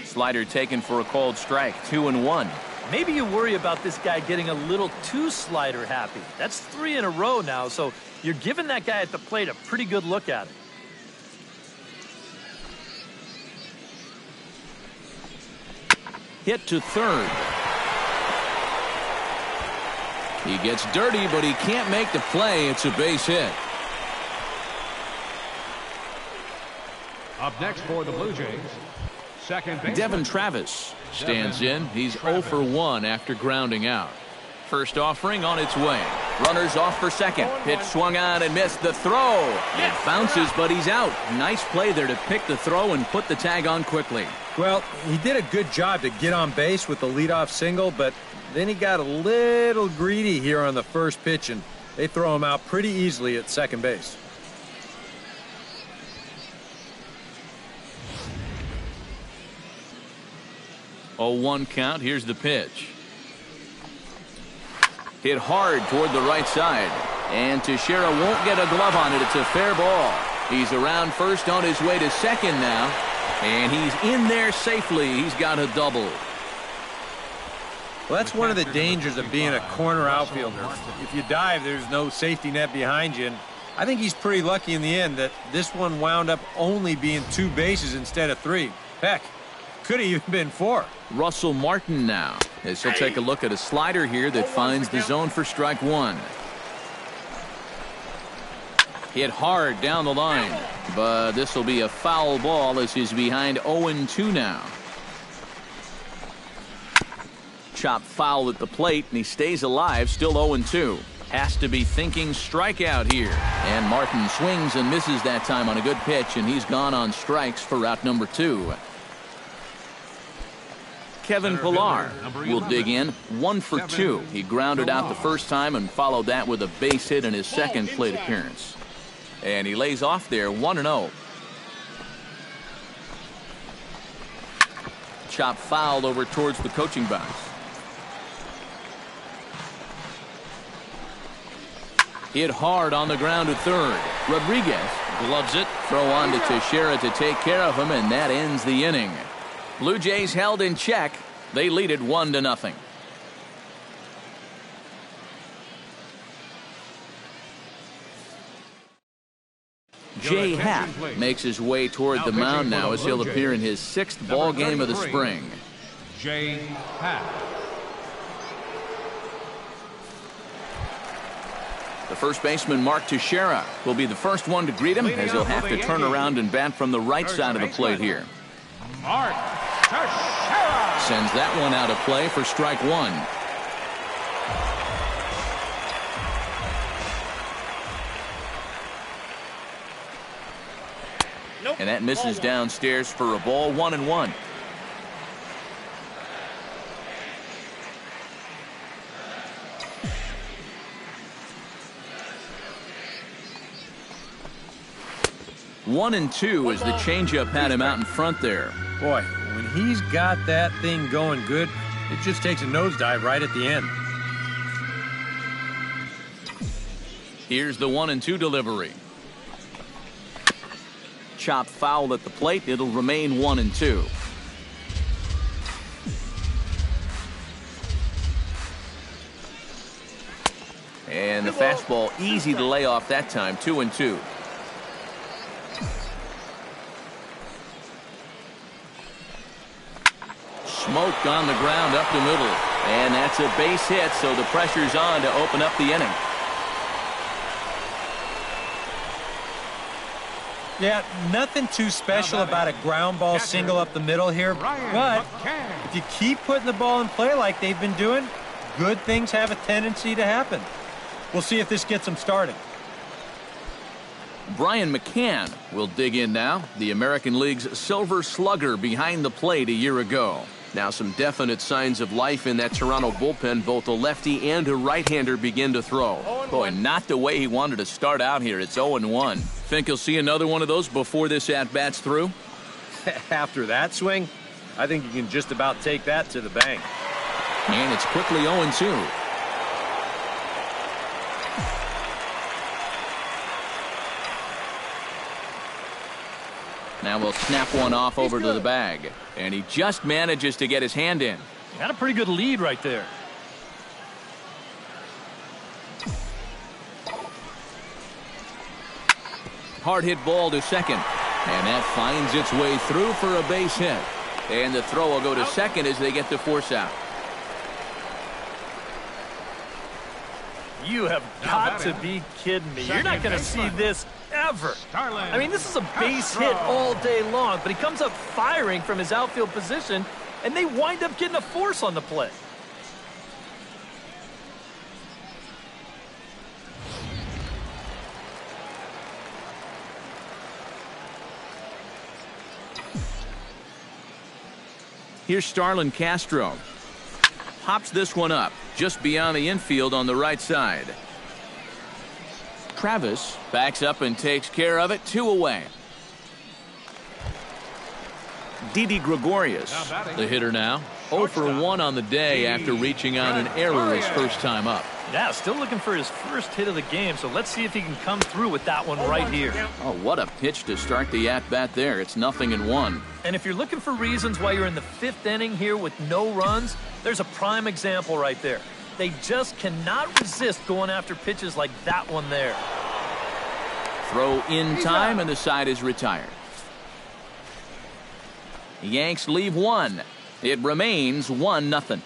Slider taken for a called strike, 2-1. Maybe you worry about this guy getting a little too slider happy. That's 3 in a row now, so you're giving that guy at the plate a pretty good look at it. Hit to third. He gets dirty, but he can't make the play. It's a base hit. Up next for the Blue Jays, second baseman Devin Travis stands in. He's 0 for 1 after grounding out. First offering on its way. Runners off for second. Pitch swung on and missed. The throw. It bounces, but he's out. Nice play there to pick the throw and put the tag on quickly. Well, he did a good job to get on base with the leadoff single, but then he got a little greedy here on the first pitch, and they throw him out pretty easily at second base. Oh, 1 count. Here's the pitch. Hit hard toward the right side. And Teixeira won't get a glove on it. It's a fair ball. He's around first on his way to second now. And he's in there safely. He's got a double. Well, that's one of the dangers of being a corner outfielder. If you dive, there's no safety net behind you. And I think he's pretty lucky in the end that this one wound up only being 2 bases instead of 3. Heck, could have even been 4. Russell Martin now, as he'll take a look at a slider here that finds the zone for strike 1. Hit hard down the line, but this will be a foul ball as he's behind 0-2 now. Chop foul at the plate, and he stays alive, still 0-2. Has to be thinking strikeout here. And Martin swings and misses that time on a good pitch, and he's gone on strikes for out number 2. Kevin Pillar will dig in 1 for 2. He grounded out the first time and followed that with a base hit in his second plate appearance. And he lays off there 1-0. Chop fouled over towards the coaching box. Hit hard on the ground at third. Rodriguez gloves it. Throw on to Teixeira to take care of him, and that ends the inning. Blue Jays held in check. They lead it 1-0. Jay Happ makes his way toward the mound now as he'll appear in his 6th ball game of the spring. Jay Happ. The first baseman, Mark Teixeira, will be the first one to greet him as he'll have to turn around and bat from the right side of the plate here. Mark Teixeira sends that one out of play for strike 1. And that misses downstairs for a ball. 1-1. One and two as the changeup had him out in front there. Boy, when he's got that thing going good, it just takes a nosedive right at the end. Here's the 1-2 delivery. Chop foul at the plate. It'll remain 1-2. And the fastball easy to lay off that time. 2-2. Smoke on the ground up the middle. And that's a base hit, so the pressure's on to open up the inning. Yeah, nothing too special about a ground ball single up the middle here, but if you keep putting the ball in play like they've been doing, good things have a tendency to happen. We'll see if this gets them started. Brian McCann will dig in now, the American League's silver slugger behind the plate a year ago. Now some definite signs of life in that Toronto bullpen. Both a lefty and a right-hander begin to throw. Boy, not the way he wanted to start out here. It's 0-1. Think he'll see another one of those before this at-bat's through? After that swing, I think you can just about take that to the bank. And it's quickly 0-2. Now we'll snap one off over to the bag. And he just manages to get his hand in. Got a pretty good lead right there. Hard hit ball to second. And that finds its way through for a base hit. And the throw will go to second as they get the force out. You have got to be kidding me. You're not going to see this ever. I mean, this is a base hit all day long, but he comes up firing from his outfield position, and they wind up getting a force on the play. Here's Starlin Castro. Pops this one up just beyond the infield on the right side. Travis backs up and takes care of it. 2 away. Didi Gregorius, the hitter now. 0 for 1 on the day after reaching on an error his first time up. Yeah, still looking for his first hit of the game, so let's see if he can come through with that one right here. Oh, what a pitch to start the at-bat there. It's 0-1. And if you're looking for reasons why you're in the 5th inning here with no runs, there's a prime example right there. They just cannot resist going after pitches like that one there. Throw in time, and the side is retired. The Yanks leave 1. It remains 1-0.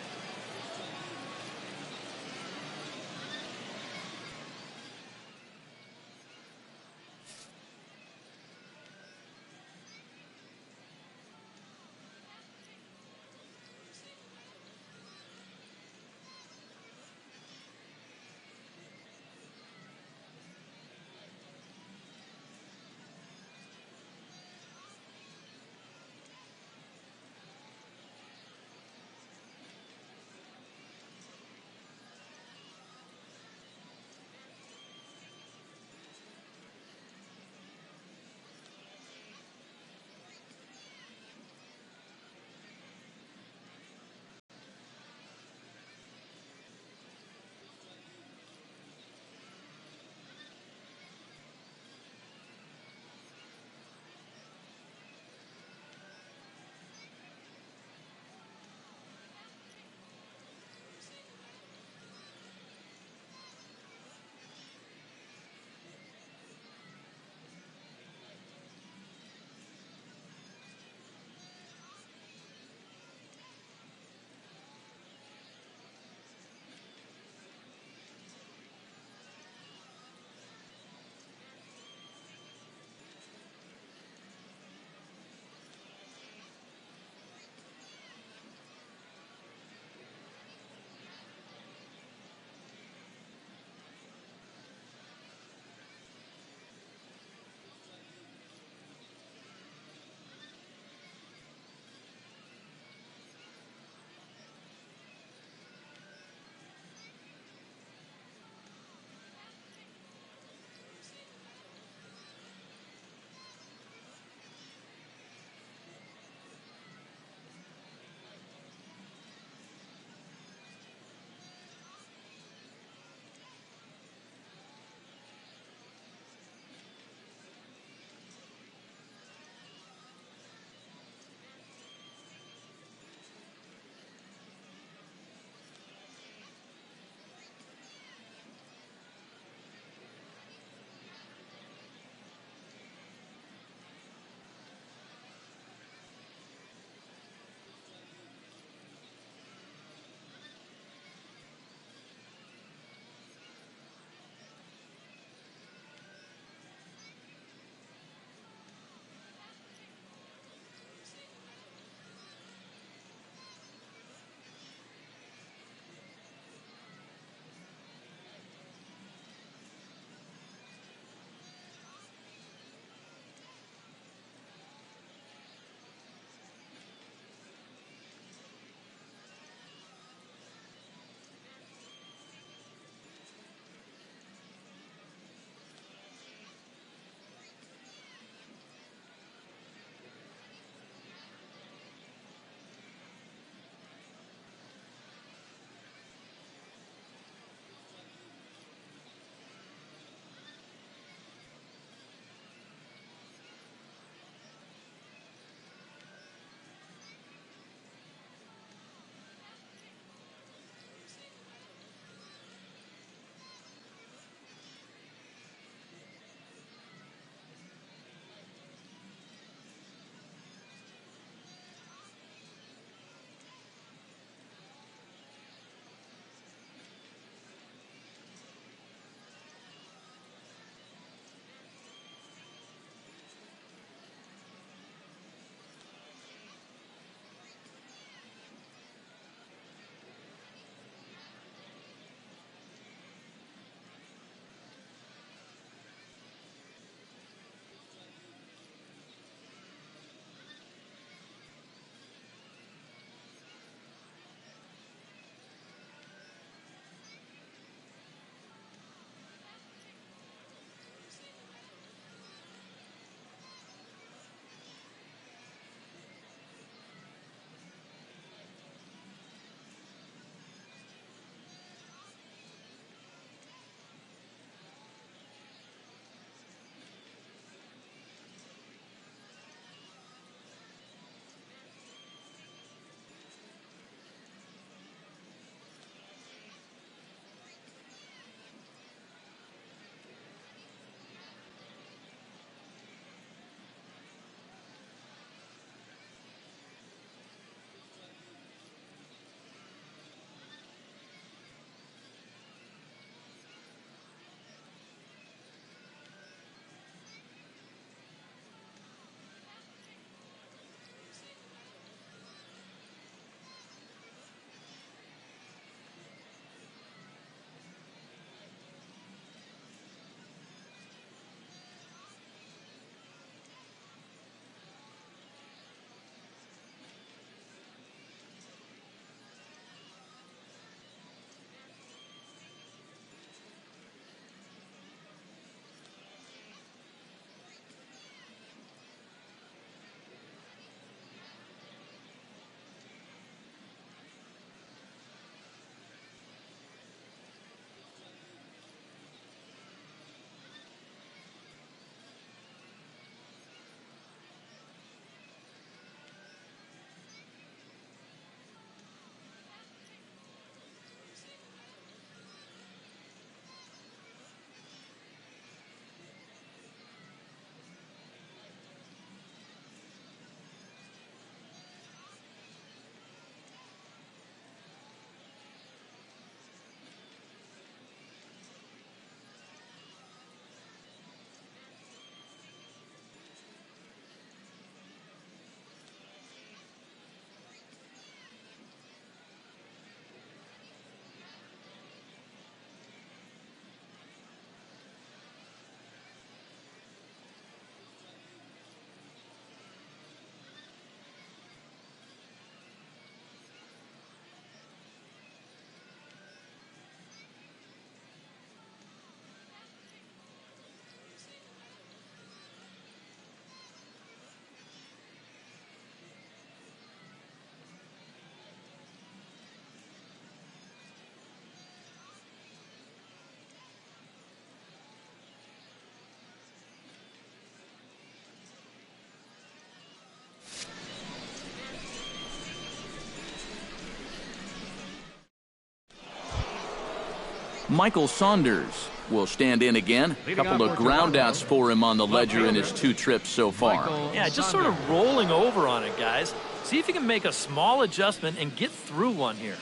Michael Saunders will stand in again. A couple of groundouts for him on the ledger in his 2 trips so far. Yeah, just sort of rolling over on it, guys. See if you can make a small adjustment and get through one here.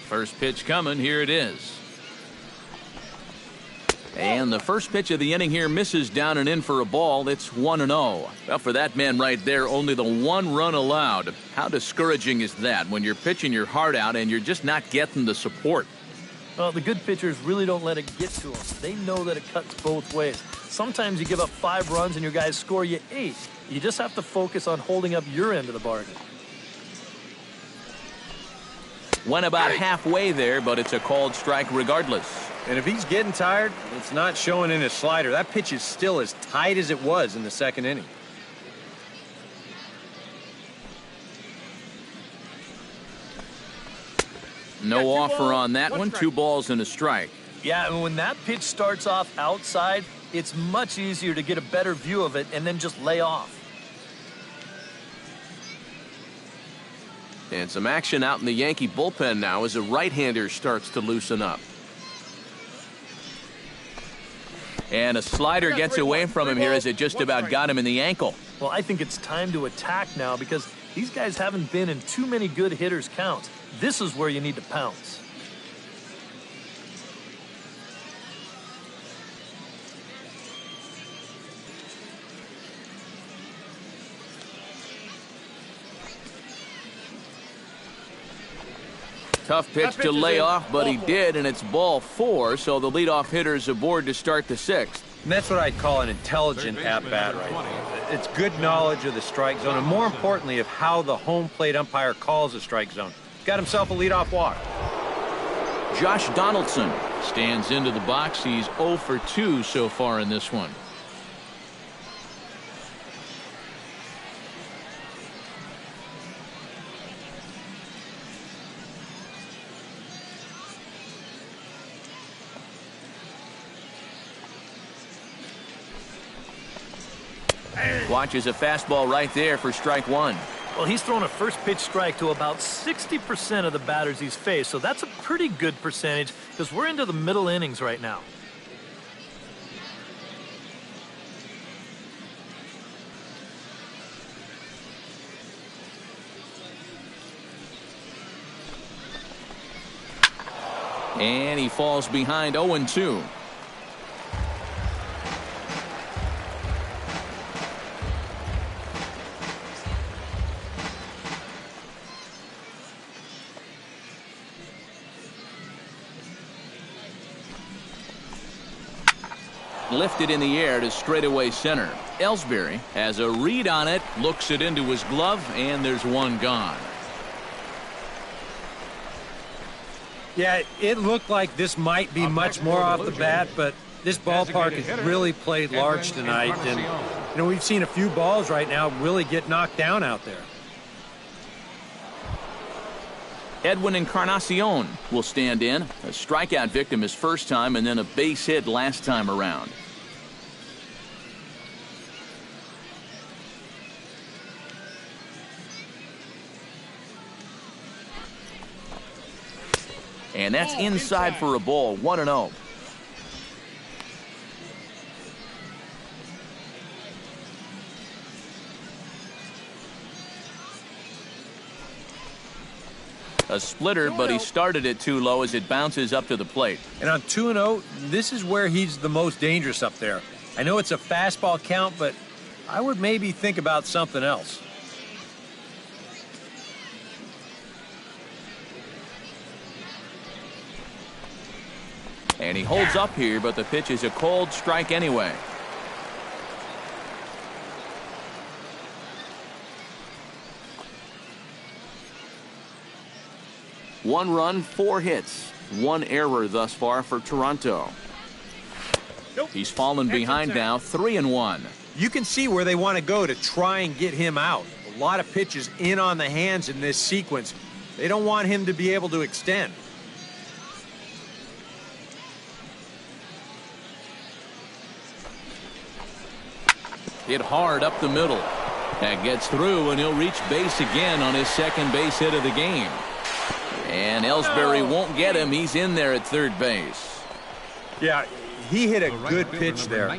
First pitch coming. Here it is. And the first pitch of the inning here misses down and in for a ball. It's 1-0. Well, for that man right there, only the 1 run allowed. How discouraging is that when you're pitching your heart out and you're just not getting the support? Well, the good pitchers really don't let it get to them. They know that it cuts both ways. Sometimes you give up 5 runs and your guys score you 8. You just have to focus on holding up your end of the bargain. Went about halfway there, but it's a called strike regardless. And if he's getting tired, it's not showing in his slider. That pitch is still as tight as it was in the 2nd inning. No offer on that one. 2 balls and a strike. Yeah, and when that pitch starts off outside, it's much easier to get a better view of it and then just lay off. And some action out in the Yankee bullpen now as a right-hander starts to loosen up. And a slider gets away from him here as it just about got him in the ankle. Well, I think it's time to attack now because these guys haven't been in too many good hitters' counts. This is where you need to pounce. Tough pitch to lay off, but he did, and it's ball 4, so the leadoff hitter's aboard to start the 6th. And that's what I'd call an intelligent at-bat right there. It's good knowledge of the strike zone, and more importantly, of how the home plate umpire calls the strike zone. Got himself a leadoff walk. Josh Donaldson stands into the box. He's 0 for 2 so far in this one. Watches a fastball right there for strike 1. Well, he's thrown a first pitch strike to about 60% of the batters he's faced, so that's a pretty good percentage because we're into the middle innings right now. And he falls behind 0-2. Lifted in the air to straightaway center. Ellsbury has a read on it, looks it into his glove, and there's 1 gone. Yeah, it looked like this might be much more off the bat, but this ballpark has really played large tonight. And, you know, we've seen a few balls right now really get knocked down out there. Edwin Encarnacion will stand in. A strikeout victim his first time and then a base hit last time around. And that's inside for a ball. 1-0. A splitter, but he started it too low as it bounces up to the plate. And on 2-0, this is where he's the most dangerous up there. I know it's a fastball count, but I would maybe think about something else. And he holds up here, but the pitch is a cold strike anyway. One run, 4 hits. 1 error thus far for Toronto. He's fallen behind now, 3-1. You can see where they want to go to try and get him out. A lot of pitches in on the hands in this sequence. They don't want him to be able to extend. Hit hard up the middle. That gets through, and he'll reach base again on his second base hit of the game. And Ellsbury won't get him. He's in there at third base. Yeah, he hit a good pitch there.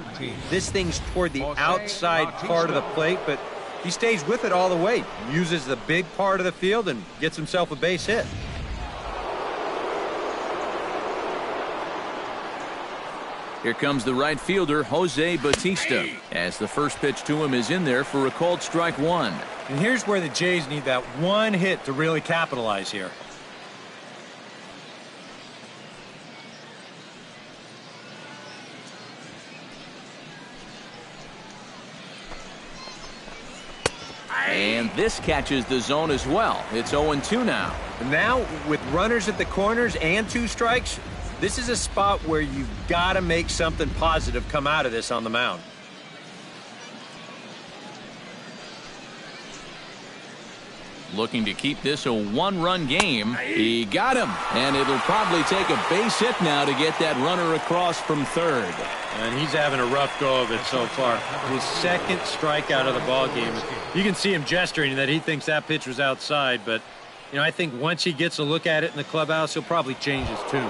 This thing's toward the outside part of the plate, but he stays with it all the way. Uses the big part of the field and gets himself a base hit. Here comes the right fielder, Jose Bautista, as the first pitch to him is in there for a called strike one. And here's where the Jays need that one hit to really capitalize here. And this catches the zone as well. It's 0-2 now. And now, with runners at the corners and 2 strikes, this is a spot where you've got to make something positive come out of this on the mound. Looking to keep this a one-run game. He got him, and it'll probably take a base hit now to get that runner across from third. And he's having a rough go of it so far. His second strikeout of the ball game. You can see him gesturing that he thinks that pitch was outside, but I think once he gets a look at it in the clubhouse, he'll probably change his tune.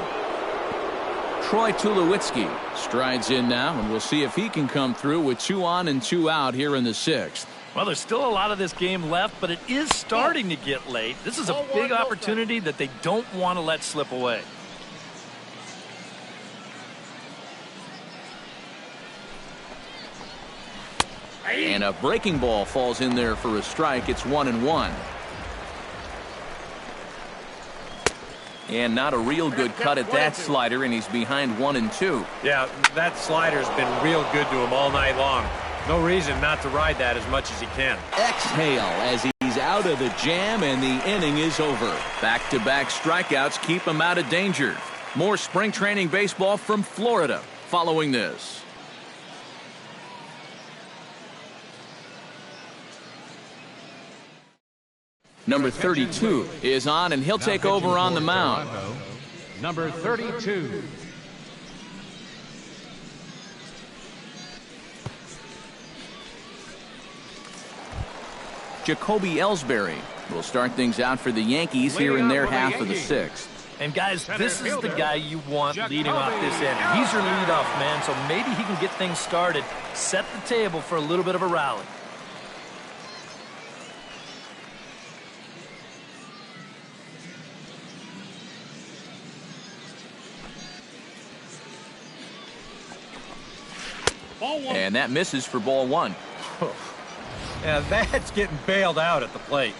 Troy Tulowitzki strides in now, and we'll see if he can come through with 2 on and 2 out here in the 6th. Well, there's still a lot of this game left, but it is starting to get late. This is a big opportunity that they don't want to let slip away. And a breaking ball falls in there for a strike. It's 1-1. And not a real good cut at that slider, and he's behind 1-2. Yeah, that slider's been real good to him all night long. No reason not to ride that as much as he can. Exhale as he's out of the jam, and the inning is over. Back-to-back strikeouts keep him out of danger. More spring training baseball from Florida following this. Number 32 is on, and he'll take over on the mound. Number 32. Jacoby Ellsbury will start things out for the Yankees here in their half of the 6th. And guys, this is the guy you want leading off this inning. He's your leadoff man, so maybe he can get things started, set the table for a little bit of a rally. And that misses for ball 1. Yeah, that's getting bailed out at the plate.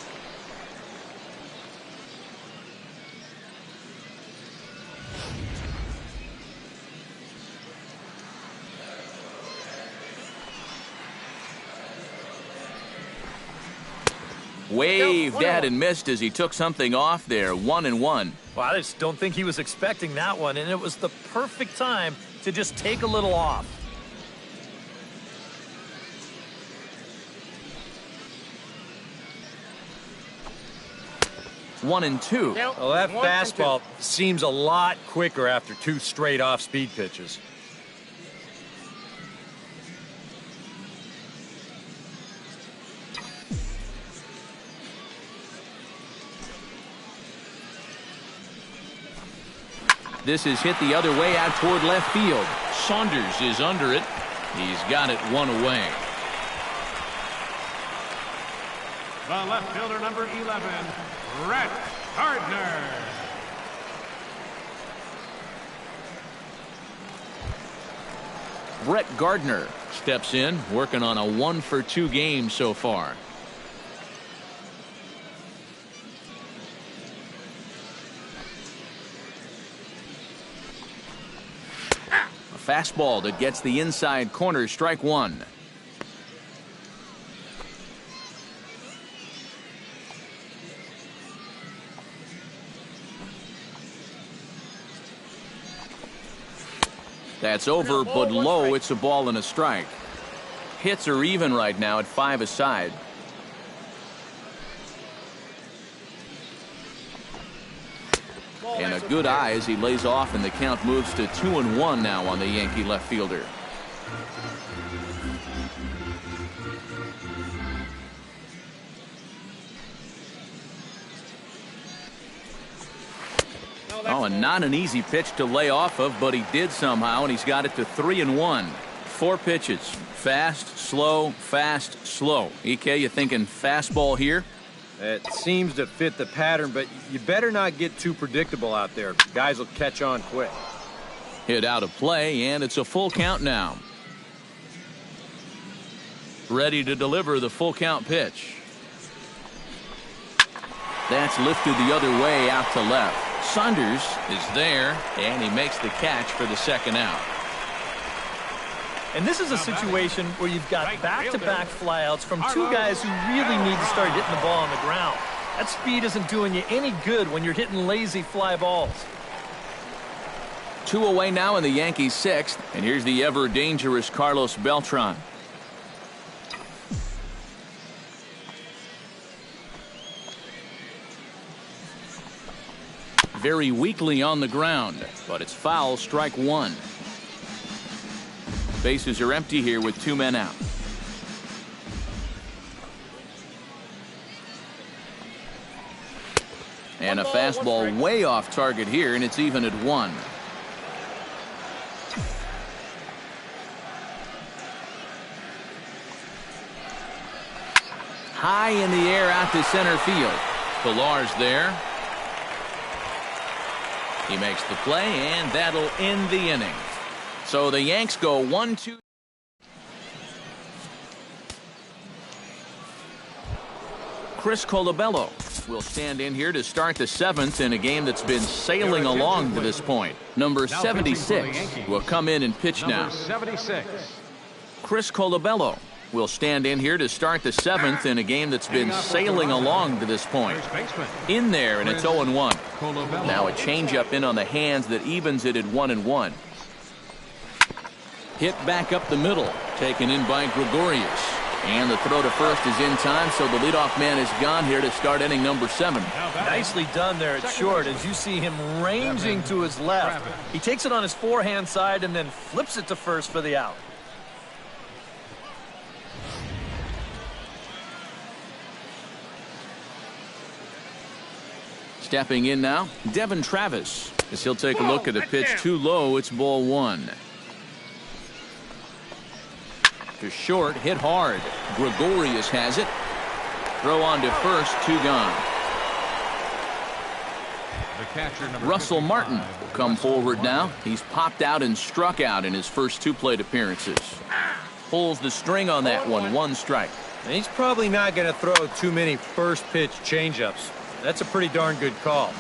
Waved at and missed as he took something off there. 1-1. Well, I just don't think he was expecting that one, and it was the perfect time to just take a little off. One and two. Well, that fastball seems a lot quicker after 2 straight off-speed pitches. This is hit the other way out toward left field. Saunders is under it. He's got it 1 away. The left fielder, number 11, Brett Gardner. Brett Gardner steps in, working on a 1-for-2 game so far. A fastball that gets the inside corner, strike 1. That's over, but low. It's a ball and a strike. Hits are even right now at 5 aside. And a good eye as he lays off, and the count moves to 2-1 now on the Yankee left fielder. Oh, and not an easy pitch to lay off of, but he did somehow, and he's got it to 3-1. 4 pitches. Fast, slow, fast, slow. EK, you thinking fastball here? It seems to fit the pattern, but you better not get too predictable out there. Guys will catch on quick. Hit out of play, and it's a full count now. Ready to deliver the full count pitch. That's lifted the other way out to left. Saunders is there, and he makes the catch for the second out. And this is a situation where you've got back-to-back flyouts from 2 guys who really need to start hitting the ball on the ground. That speed isn't doing you any good when you're hitting lazy fly balls. 2 away now in the Yankees' 6th, and here's the ever-dangerous Carlos Beltran. Very weakly on the ground, but it's foul, strike 1. Bases are empty here with 2 men out. And a fastball way off target here, and it's even at 1. High in the air out to center field. Pilar's there. He makes the play, and that'll end the inning. So the Yanks go 1-2. Chris Colabello will stand in here to start the 7th in a game that's been sailing along to this point. Number 76 will come in and pitch now. 76. Chris Colabello will stand in here to start the 7th in a game that's been sailing along to this point. In there, and it's 0-1. Now a changeup in on the hands that evens it at 1-1. Hit back up the middle, taken in by Gregorius. And the throw to first is in time, so the leadoff man is gone here to start inning number 7. Nicely done there at short as you see him ranging to his left. He takes it on his forehand side and then flips it to first for the out. Stepping in now, Devin Travis, as he'll take a look at a pitch too low. It's ball 1. To short, hit hard. Gregorius has it. Throw on to first, 2 gone. Russell Martin will come forward now. He's popped out and struck out in his first 2 plate appearances. Pulls the string on that one, 1 strike. And he's probably not going to throw too many first pitch changeups. That's a pretty darn good call.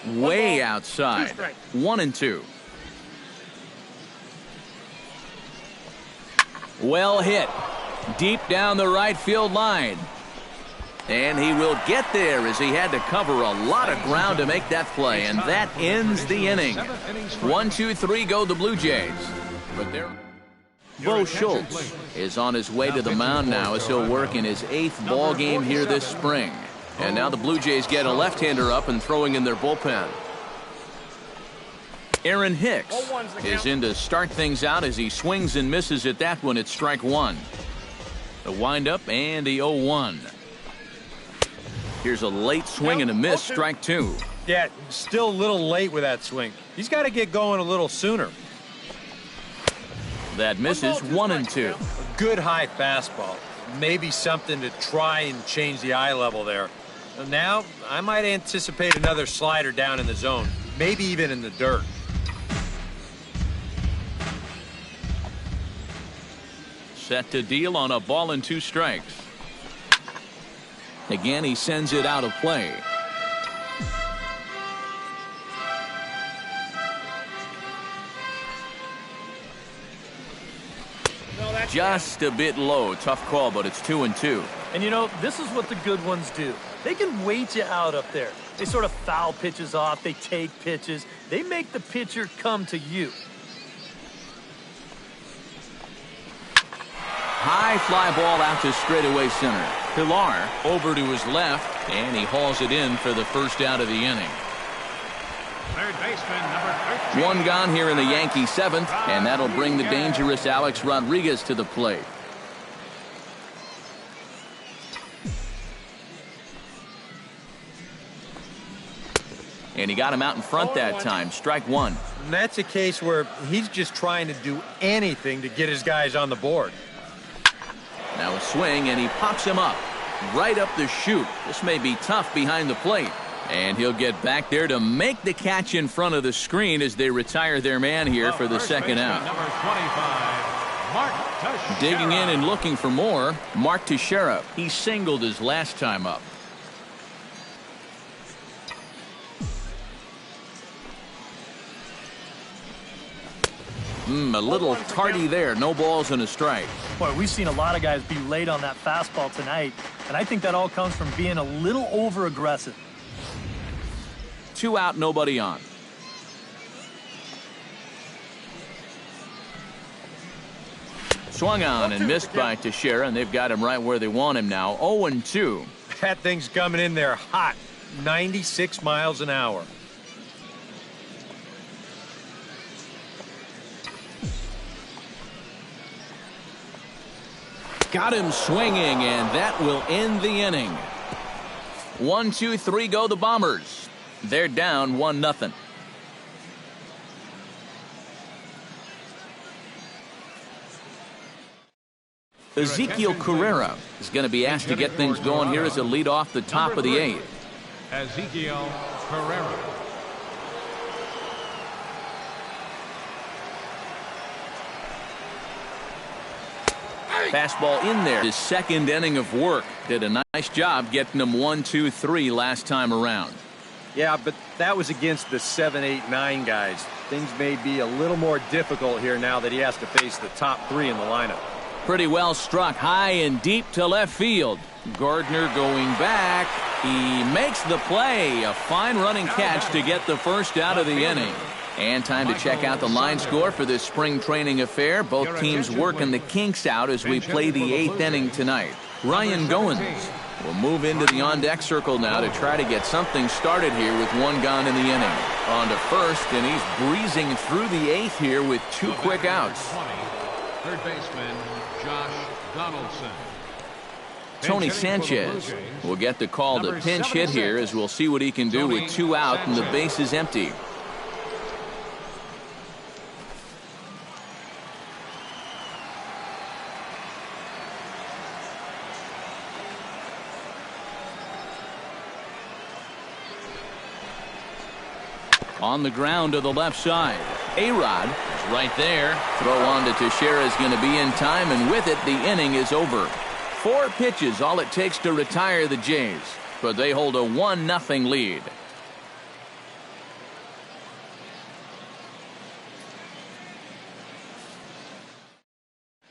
Way outside. 1-2. Well hit. Deep down the right field line. And he will get there as he had to cover a lot of ground to make that play. And that ends the inning. 1-2-3 go the Blue Jays. But they're... Bo Schultz is on his way to the mound now as he'll work in his 8th ball game here this spring. And now the Blue Jays get a left-hander up and throwing in their bullpen. Aaron Hicks is in to start things out as he swings and misses at that one at strike 1. The windup and the 0-1. Here's a late swing and a miss, strike 2. Yeah, still a little late with that swing. He's got to get going a little sooner. That misses, 1-2. A good high fastball. Maybe something to try and change the eye level there. Now, I might anticipate another slider down in the zone. Maybe even in the dirt. Set to deal on a ball and 2 strikes. Again, he sends it out of play. Just a bit low. Tough call, but it's 2-2. And you know, this is what the good ones do. They can wait you out up there. They sort of foul pitches off. They take pitches. They make the pitcher come to you. High fly ball out to straightaway center. Pilar over to his left, and he hauls it in for the first out of the inning. Third baseman, number 13. 1 gone here in the Yankee 7th, and that'll bring the dangerous Alex Rodriguez to the plate. And he got him out in front that time. Strike one. And that's a case where he's just trying to do anything to get his guys on the board. Now a swing, and he pops him up. Right up the chute. This may be tough behind the plate. And he'll get back there to make the catch in front of the screen as they retire their man here for the second out. Number 25, Mark Teixeira. Digging in and looking for more, Mark Teixeira. He singled his last time up. A little tardy there. No balls and a strike. Boy, we've seen a lot of guys be late on that fastball tonight, and I think that all comes from being a little over-aggressive. 2 out, nobody on. Swung on and missed by Teixeira, and they've got him right where they want him now. 0-2. That thing's coming in there hot. 96 miles an hour. Got him swinging, and that will end the inning. 1, 2, 3 go the Bombers. They're down 1-0. Ezekiel Carrera is going to be asked to get things going here as a lead off the top of the 8th. Ezekiel Carrera. Fastball in there. His second inning of work. Did a nice job getting him 1, 2, 3 last time around. Yeah, but that was against the 7, 8, 9 guys. Things may be a little more difficult here now that he has to face the top 3 in the lineup. Pretty well struck high and deep to left field. Gardner going back. He makes the play. A fine running catch to get the first out of the inning. And time to check out the line score for this spring training affair. Both teams working the kinks out as we play the 8th inning tonight. Ryan Goins will move into the on-deck circle now to try to get something started here with 1 gone in the inning. On to first, and he's breezing through the 8th here with 2 quick outs. Third baseman Josh Donaldson. Tony Sanchez will get the call to pinch hit here as we'll see what he can do with 2 out and the base is empty. On the ground to the left side. A-Rod is right there. Throw on to Teixeira is going to be in time, and with it, the inning is over. 4 pitches, all it takes to retire the Jays, but they hold a 1-0 lead.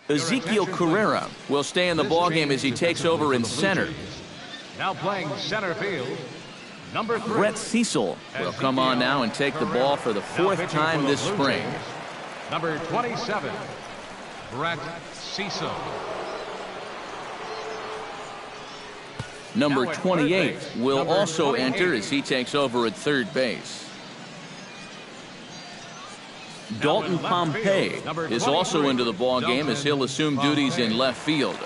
Ezekiel Carrera will stay in the ballgame as he takes over in center. Now playing center field. Number 3. Brett Cecil will come on now and take the ball for the 4th time this spring. Number 27, Brett Cecil. Number 28 will also enter as he takes over at third base. Dalton Pompey is also into the ball game as he'll assume duties in left field.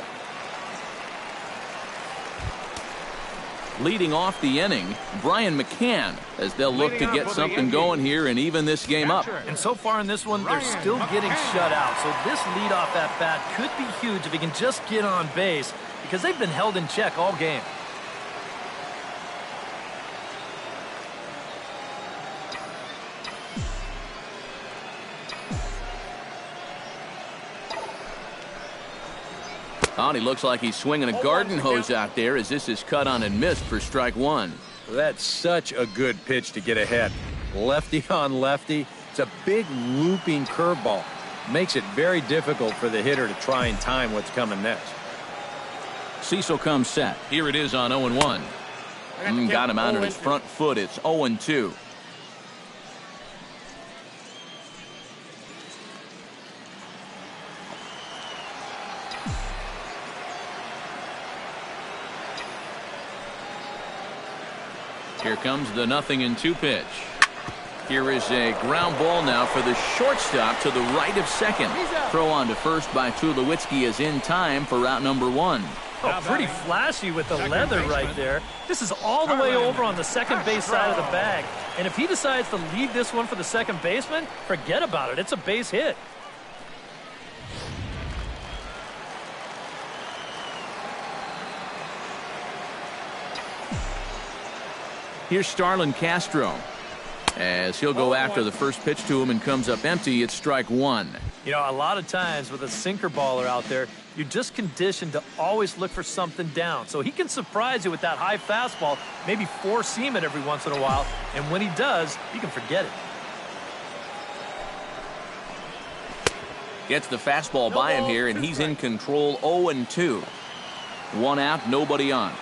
Leading off the inning, Brian McCann, as they'll look to get something going here and even this game up. And so far in this one, they're still getting shut out. So this leadoff at bat could be huge if he can just get on base, because they've been held in check all game. Oh, he looks like he's swinging a garden hose out there as this is cut on and missed for strike 1. That's such a good pitch to get ahead. Lefty on lefty. It's a big looping curveball. Makes it very difficult for the hitter to try and time what's coming next. Cecil comes set. Here it is on 0-1. Got him out on his front foot. It's 0-2. Here comes the 0-2 pitch. Here is a ground ball now for the shortstop to the right of second. Throw on to first by Tulowitzki is in time for out number 1. Oh, pretty flashy with the leather right there. This is all the way over on the second base side of the bag. And if he decides to leave this one for the second baseman, forget about it. It's a base hit. Here's Starlin Castro. As he'll go after the first pitch to him and comes up empty, it's strike one. You know, a lot of times with a sinker baller out there, you're just conditioned to always look for something down. So he can surprise you with that high fastball, maybe four-seam it every once in a while, and when he does, you can forget it. Gets the fastball by him here, and he's in control 0-2. One out, nobody on.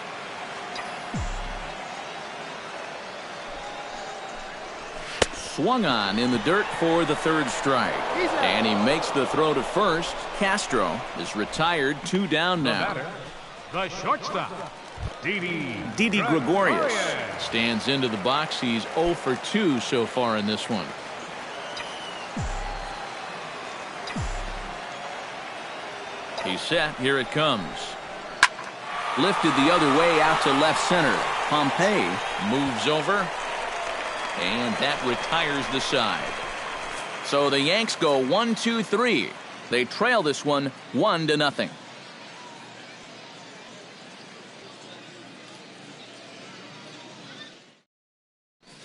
Swung on in the dirt for the third strike. And he makes the throw to first. Castro is retired, 2 down now. The shortstop, Didi Gregorius stands into the box. He's 0 for 2 so far in this one. He's set. Here it comes. Lifted the other way out to left center. Pompey moves over. And that retires the side. So the Yanks go 1-2-3. They trail this one 1-0.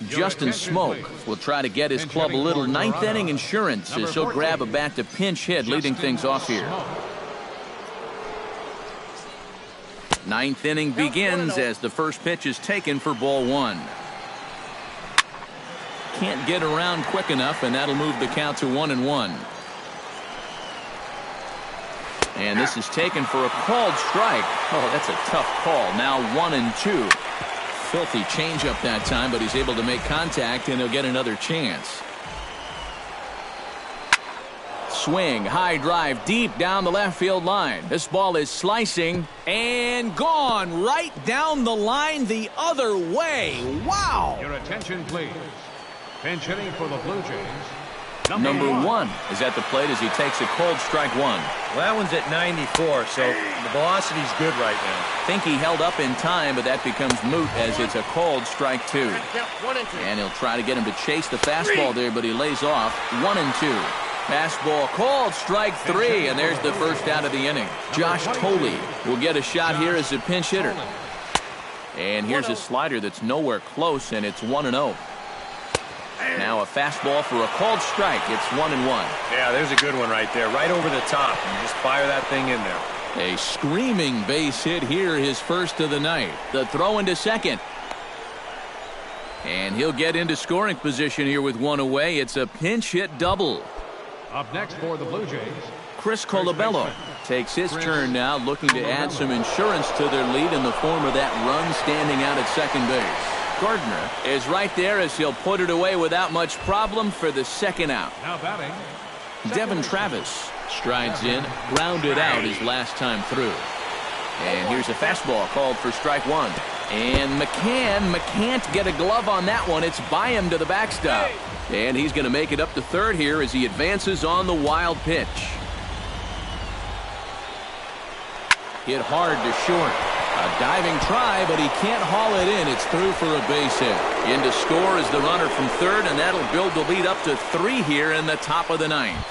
Justin Smoke will try to get his club a little ninth inning insurance as he'll grab a bat to pinch hit, leading things off here. Ninth inning begins as the first pitch is taken for ball one. Can't get around quick enough, and that'll move the count to 1-1. And this is taken for a called strike. Oh, that's a tough call. Now 1-2. Filthy changeup that time, but he's able to make contact, and he'll get another chance. Swing, high drive, deep down the left field line. This ball is slicing and gone right down the line the other way. Wow! Your attention, please. Pinch hitting for the Blue Jays. Number one is at the plate as he takes a cold strike one. Well, that one's at 94, so the velocity's good right now. Think he held up in time, but that becomes moot as it's a called strike two. And he'll try to get him to chase the fastball there, but he lays off 1-2. Fastball called strike three, and there's the first out of the inning. Josh Coley will get a shot here as a pinch hitter. And here's a slider that's nowhere close, and it's 1-0. Now a fastball for a called strike. It's 1-1. Yeah, there's a good one right there, right over the top. And just fire that thing in there. A screaming base hit here, his first of the night. The throw into second. And he'll get into scoring position here with one away. It's a pinch hit double. Up next for the Blue Jays, Chris Colabello takes his turn now, looking to add some insurance to their lead in the form of that run standing out at second base. Gardner is right there as he'll put it away without much problem for the second out. now batting. Devin Travis strides in, grounded out his last time through. And here's a fastball called for strike one. And McCann can't get a glove on that one. It's by him to the backstop. And he's going to make it up to third here as he advances on the wild pitch. Hit hard to short. A diving try, but he can't haul it in. It's through for a base hit. In to score is the runner from third, and that'll build the lead up to 3 here in the top of the ninth.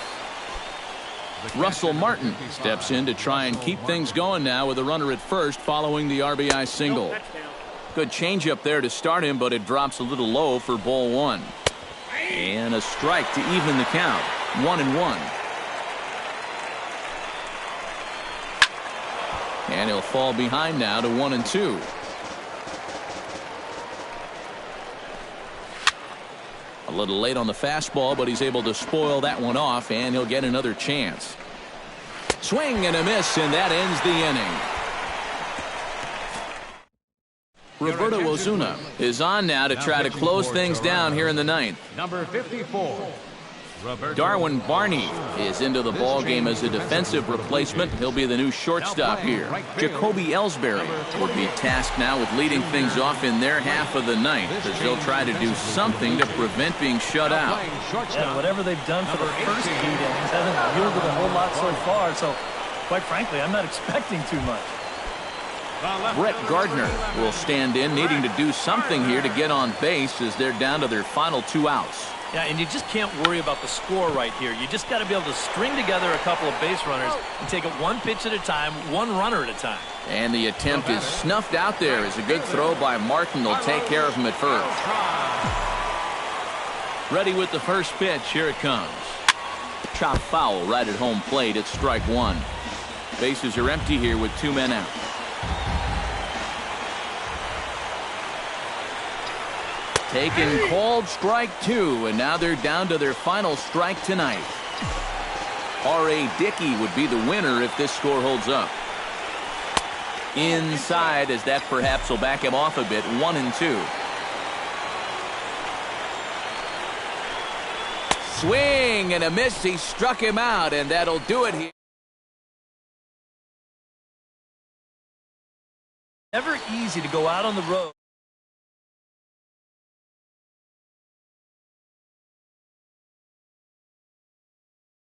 Russell Martin steps in to try and keep things going now with a runner at first following the RBI single. Good changeup there to start him, but it drops a little low for ball one. And a strike to even the count. 1-1. And he'll fall behind now to 1-2. A little late on the fastball, but he's able to spoil that one off, and he'll get another chance. Swing and a miss, and that ends the inning. Roberto Ozuna is on now to try to close things down here in the ninth. Number 54. Darwin Barney is into the ball game as a defensive replacement. He'll be the new shortstop here. Jacoby Ellsbury will be tasked now with leading things off in their half of the ninth as they'll try to do something to prevent being shut out. Yeah, whatever they've done for their first 8 innings hasn't yielded a whole lot so far, so quite frankly, I'm not expecting too much. Brett Gardner will stand in, needing to do something here to get on base as they're down to their final 2 outs. Yeah, and you just can't worry about the score right here. You just got to be able to string together a couple of base runners and take it one pitch at a time, one runner at a time. And the attempt is snuffed out there as a good throw by Martin will take care of him at first. Ready with the first pitch. Here it comes. Chopped foul right at home plate. It's strike 1. Bases are empty here with 2 men out. Taken, called strike 2, and now they're down to their final strike tonight. R.A. Dickey would be the winner if this score holds up. Inside, as that perhaps will back him off a bit. 1-2. Swing and a miss. He struck him out, and that'll do it here. Never easy to go out on the road.